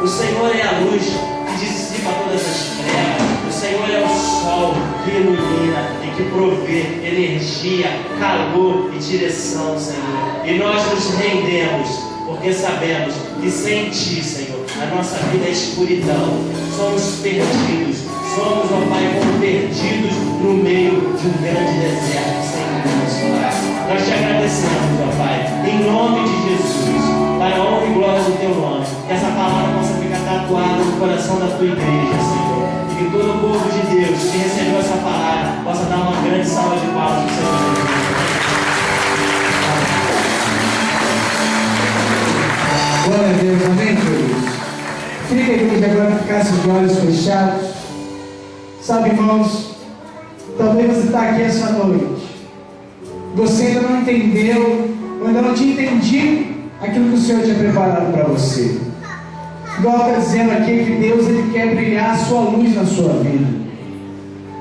O Senhor é a luz que dissipa todas as trevas. O Senhor é o sol que ilumina e que provê energia, calor e direção, Senhor. E nós nos rendemos, porque sabemos que sem Ti, Senhor, a nossa vida é escuridão. Somos perdidos. Somos, ó Pai, como perdidos no meio de um grande deserto sem luz, Pai. Nós te agradecemos, ó Pai, em nome de Jesus, para a honra e glória do Teu nome. Que essa palavra possa ficar tatuada no coração da Tua igreja, Senhor. E que todo o povo de Deus que recebeu essa palavra possa dar uma grande salva de palmas para o Senhor Jesus. Glória a Deus, amém, queridos? Queria que a igreja agora ficasse de olhos fechados. Sabe, irmãos, talvez você está aqui essa noite. Você ainda não entendeu, ou ainda não tinha entendido aquilo que o Senhor tinha preparado para você. Igual está dizendo aqui que Deus ele quer brilhar a sua luz na sua vida.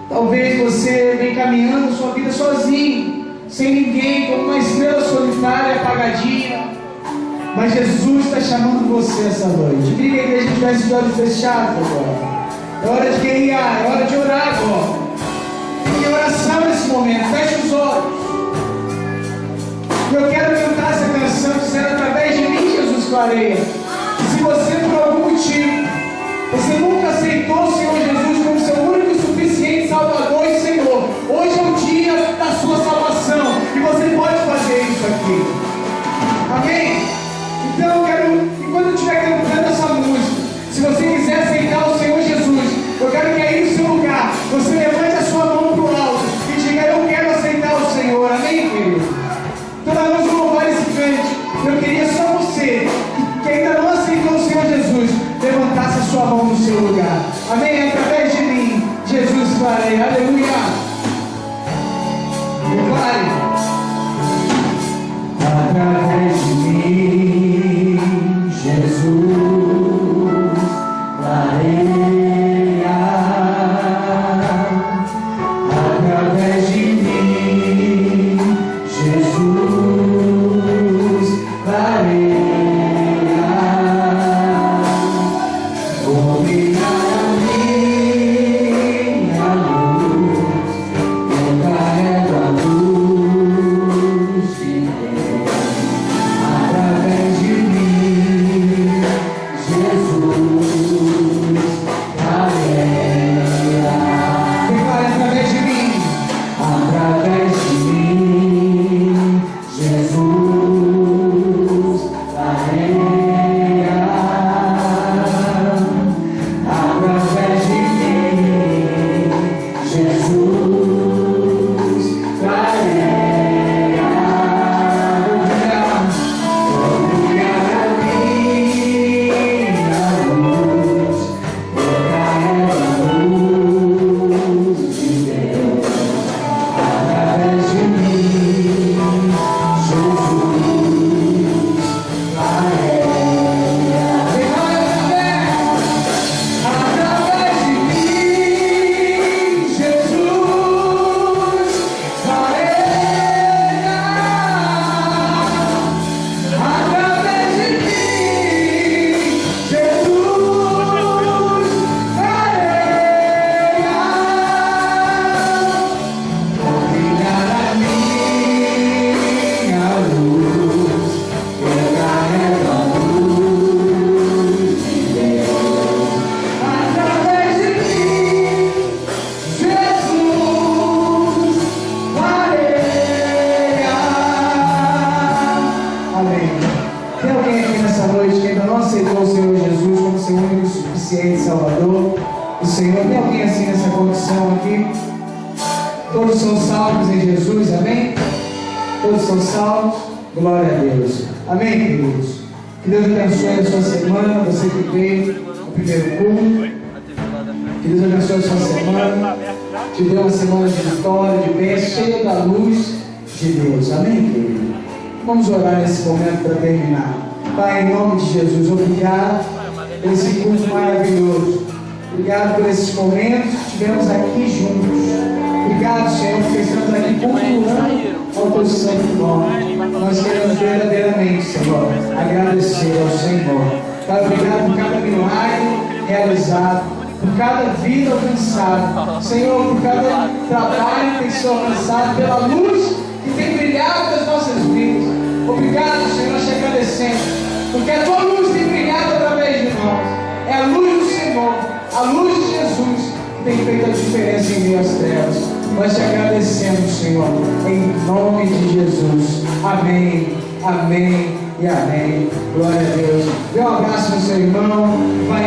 Talvez você venha caminhando sua vida sozinho, sem ninguém, como uma estrela solitária, apagadinha. Mas Jesus está chamando você essa noite. Eu queria que a igreja tivesse de olhos fechados agora. É hora de guerrear, é hora de orar agora. Tem oração nesse momento, feche os olhos. Eu quero cantar essa canção dizendo: através de mim Jesus clareia. Se você por algum motivo, você nunca aceitou o Senhor Jesus como seu único e suficiente Salvador e Senhor, hoje é o dia da sua salvação e você pode fazer isso aqui. Amém? Então eu quero, enquanto eu estiver cantando essa música, se você quiser aceitar o Senhor Jesus, eu quero que aí no seu lugar você levante a sua mão para o alto e diga: eu quero aceitar o Senhor. Amém, querido? Então nós vamos louvar esse cante. Eu queria só você que ainda não aceitou o Senhor Jesus levantasse a sua mão no seu lugar. Amém? Através de mim Jesus clareia. Aleluia. Declare: através de mim Jesus clareia. Através de mim Jesus clareia. Todos são salvos em Jesus, amém? Todos são salvos, glória a Deus, amém, queridos? Que Deus abençoe a sua semana, você que veio no primeiro culto. Que Deus abençoe a sua semana, te dê uma semana de vitória, de bênção, cheia da luz de Deus, amém, querido? Vamos orar nesse momento para terminar. Pai, em nome de Jesus, obrigado por esse culto maravilhoso. Obrigado por esses momentos que estivemos aqui juntos. Obrigado, Senhor, porque estamos aqui cultuando ao teu santo nome. Nós queremos verdadeiramente, Senhor, agradecer ao Senhor. Pai, obrigado por cada milagre realizado, por cada vida alcançada, Senhor, por cada trabalho que tem sido alcançado, pela luz que tem brilhado nas nossas vidas. Obrigado, Senhor, nós te agradecemos, porque a tua luz tem brilhado através de nós. É a luz do Senhor, a luz de Jesus, que tem feito a diferença em meio às trevas. Nós te agradecemos, Senhor, em nome de Jesus. Amém, amém e amém. Glória a Deus. Dê um abraço no seu irmão. Vai